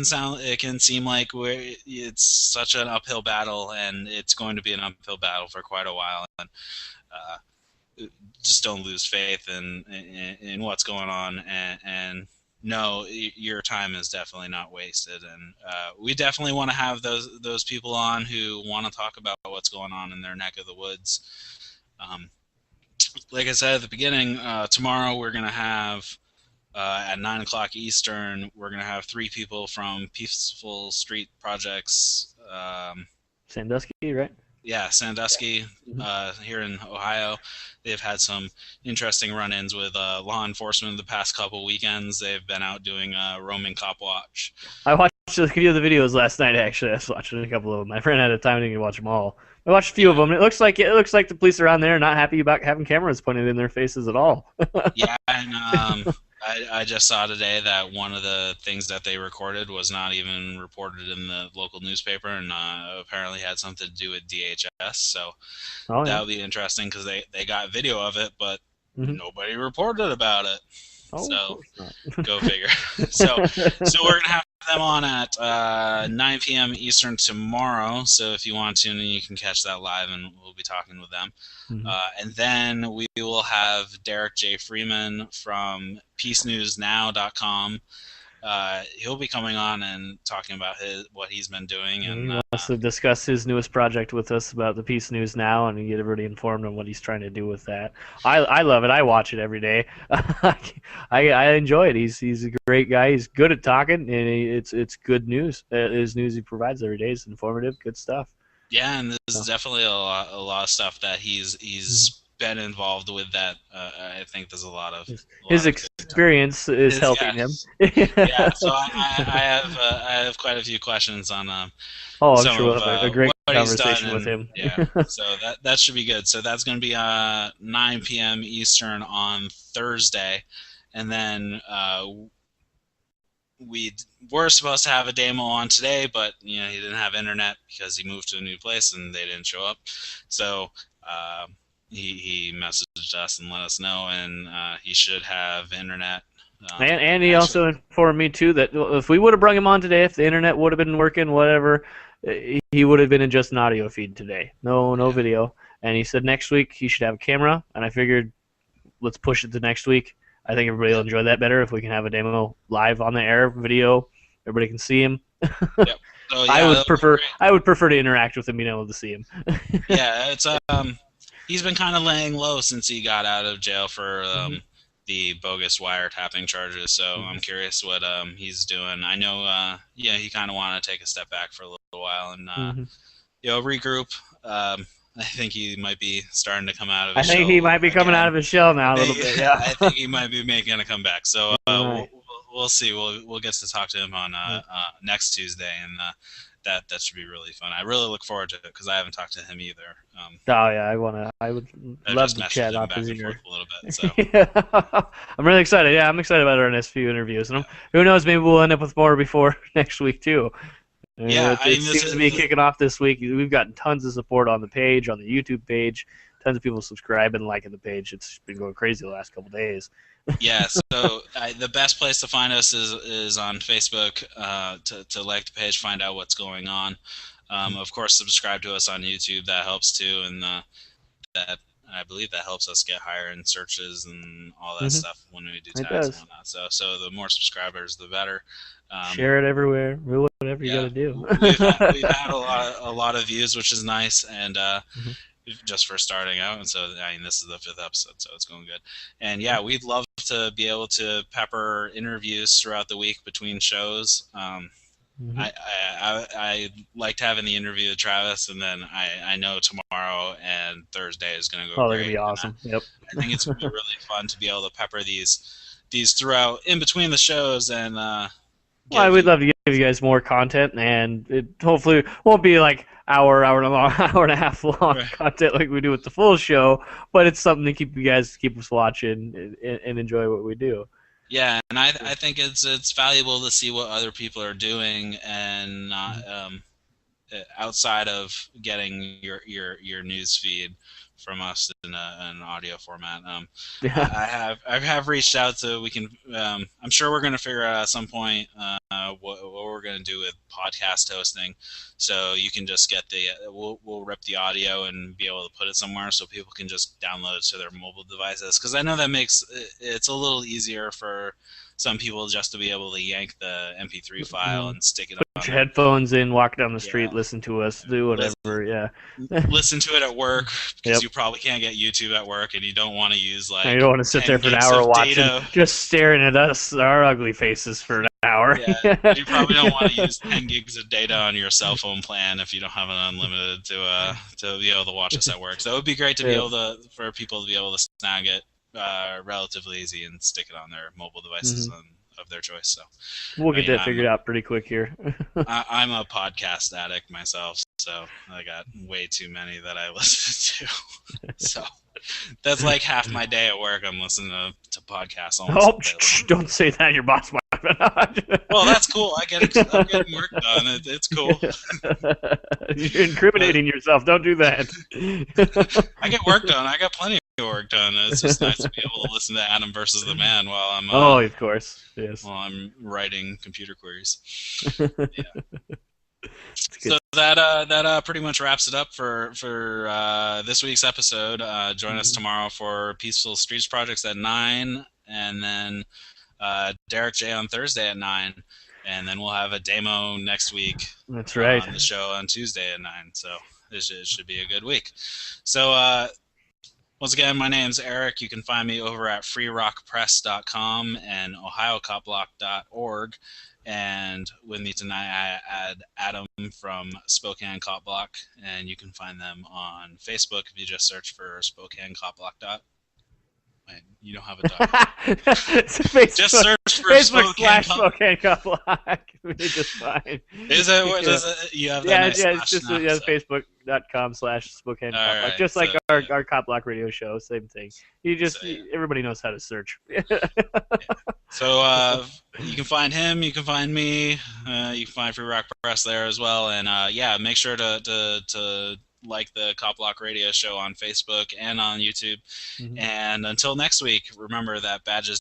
can seem like it's such an uphill battle, and it's going to be an uphill battle for quite a while, and uh, just don't lose faith in what's going on, and no, your time is definitely not wasted, and we definitely want to have those people on who want to talk about what's going on in their neck of the woods. um, like I said at the beginning, tomorrow we're going to have at 9 o'clock Eastern, we're going to have three people from Peaceful Street Projects. Sandusky, right? Yeah, Sandusky Mhm. here in Ohio. They've had some interesting run-ins with law enforcement the past couple weekends. They've been out doing roaming cop watch. I watched a few of the videos last night. Actually, I was watching a couple of them. My friend had a time to watch them all. I watched a few of Yeah, them. It looks like the police around there are not happy about having cameras pointed in their faces at all. yeah, and I just saw today that one of the things that they recorded was not even reported in the local newspaper, and apparently had something to do with DHS. So Oh that yeah. would be interesting because they got video of it, but Hmm. nobody reported about it. Oh, of So course not. go figure. So we're gonna have them on at 9 p.m. Eastern tomorrow. So if you want to, you can catch that live, and we'll be talking with them. Mhm. And then we will have Derek J. Freeman from PeaceNewsNow.com. He'll be coming on and talking about what he's been doing, He and wants to discuss his newest project with us about the Peace News Now and get everybody informed on what he's trying to do with that. I love it. I watch it every day. I enjoy it. He's a great guy. He's good at talking, and it's good news. His news he provides every day is informative, good stuff. yeah, and there's So, definitely a lot of stuff that mhm. he's been involved with that I think there's a lot of His good experience is yeah. helping him. Yeah, so I have quite a few questions on Oh, I'm some sure we'll of have a great what he's done, conversation with and him. yeah, so that should be good. So that's going to be 9 p.m. Eastern on Thursday, and then we were supposed to have a demo on today, but he didn't have internet because he moved to a new place and they didn't show up. So uh, he messaged us and let us know, and he should have internet. And he Actually, also informed me too that if we would have brought him on today, if the internet would have been working, whatever, he would have been in just an audio feed today, no yeah, video. And he said next week he should have a camera. And I figured let's push it to next week. I think everybody will yeah, enjoy that better if we can have a demo live on the air, video. Everybody can see him. yeah. So yeah, that would be great. I would prefer to interact with him, being able to see him. Yeah, it's he's been kind of laying low since he got out of jail for Mhm. the bogus wiretapping charges. So I'm curious what he's doing. I know, yeah, he kind of wanted to take a step back for a little while and Mhm. regroup. I think he might be starting to come out of I his think he shell might be coming out again. of his shell I now a little think bit. Yeah. I think he might be making a comeback. So Right. we'll see. We'll get to talk to him on next Tuesday, and that should be really fun. I really look forward to it because I haven't talked to him either. Oh yeah, I would I've love just to messaged chat him off back his and forth ear. a little bit. So Yeah. I'm really excited. Yeah, I'm excited about our next few interviews, and who knows, maybe we'll end up with more before next week too. yeah, I It mean this seems to be is kicking off this week. We've gotten tons of support on the page, on the YouTube page. Tons of people subscribing, liking the page. It's been going crazy the last couple days. yeah. So the best place to find us is on Facebook. To like the page, find out what's going on. Of course, subscribe to us on YouTube. That helps too, and that I believe that helps us get higher in searches and all that Mm-hmm. stuff when we do It tags and does. whatnot. So the more subscribers, the better. Share it everywhere. Do whatever you got Yeah, to do. we've had a lot of views, which is nice, and Mhm. just for starting out. And so I mean, this is the 5th episode, so it's going good. And yeah, we'd love to be able to pepper interviews throughout the week between shows. Mhm. I liked having the interview with Travis, and then I know tomorrow and Thursday is going to go Oh, they're gonna great, be and awesome. Yep. I think it's going to be really fun to be able to pepper these throughout in between the shows and Well, I give would you love to give you guys more content, and it hopefully won't be like hour and a long, hour and a half long right. content like we do with the full show. But it's something to keep us watching and enjoy what we do. Yeah, and I think it's valuable to see what other people are doing and not outside of getting your news feed from us in an audio format. Yeah. I have reached out to we can. I'm sure we're going to figure out at some point what we're going to do with podcast hosting. So you can just get we'll rip the audio and be able to put it somewhere so people can just download it to their mobile devices. Because I know that makes it's a little easier for some people just to be able to yank the MP3 file and stick it Put on your their headphones in, walk down the street, yeah. listen to us, do whatever. Yeah. Listen to it at work because Yep. you probably can't get YouTube at work and you don't want to use And you like don't want to sit 10 there for an gigs hour of watching, data. just staring at us, our ugly faces for an hour. Yeah, you probably don't want to use 10 gigs of data on your cell phone plan if you don't have an unlimited to be able to watch us at work. So it would be great to be Yeah. able to for people to be able to snag it relatively easy and stick it on their mobile devices of their choice. So We'll I get mean, that figured out pretty quick here. I'm a podcast addict myself, so I got way too many that I listen to. So that's like half my day at work. I'm listening to podcasts almost all day long. Don't say that. Your boss might. Well, that's cool. I'm getting work done. It's cool. You're incriminating yourself. Don't do that. I get work done. I got plenty of work done. It's just nice to be able to listen to Adam versus the Man while I'm oh, of course. Yes. while I'm writing computer queries. Yeah. So that pretty much wraps it up for this week's episode. Join us tomorrow for Peaceful Streets Projects at 9, and then Derek J on Thursday at 9, and then we'll have a demo next week. That's right. On the show on Tuesday at 9. So it should be a good week. So once again, my name's Eric. You can find me over at freerockpress.com and ohiocopblock.org. And with me tonight, I had Adam from Spokane Cop Block, and you can find them on Facebook if you just search for Spokane Cop Block. Wait, you don't have a dot. Just search for Facebook Spokane Cop Block. We did just fine. Is it? What is it? You have that nice it's just now, so. Facebook.com/Spokane Cop Block. Right, Just like so, our Cop Block radio show, same thing. Everybody knows how to search. So you can find him, you can find me, you can find Free Rock Press there as well, and make sure to like the Cop Block Radio Show on Facebook and on YouTube. And until next week, remember that badges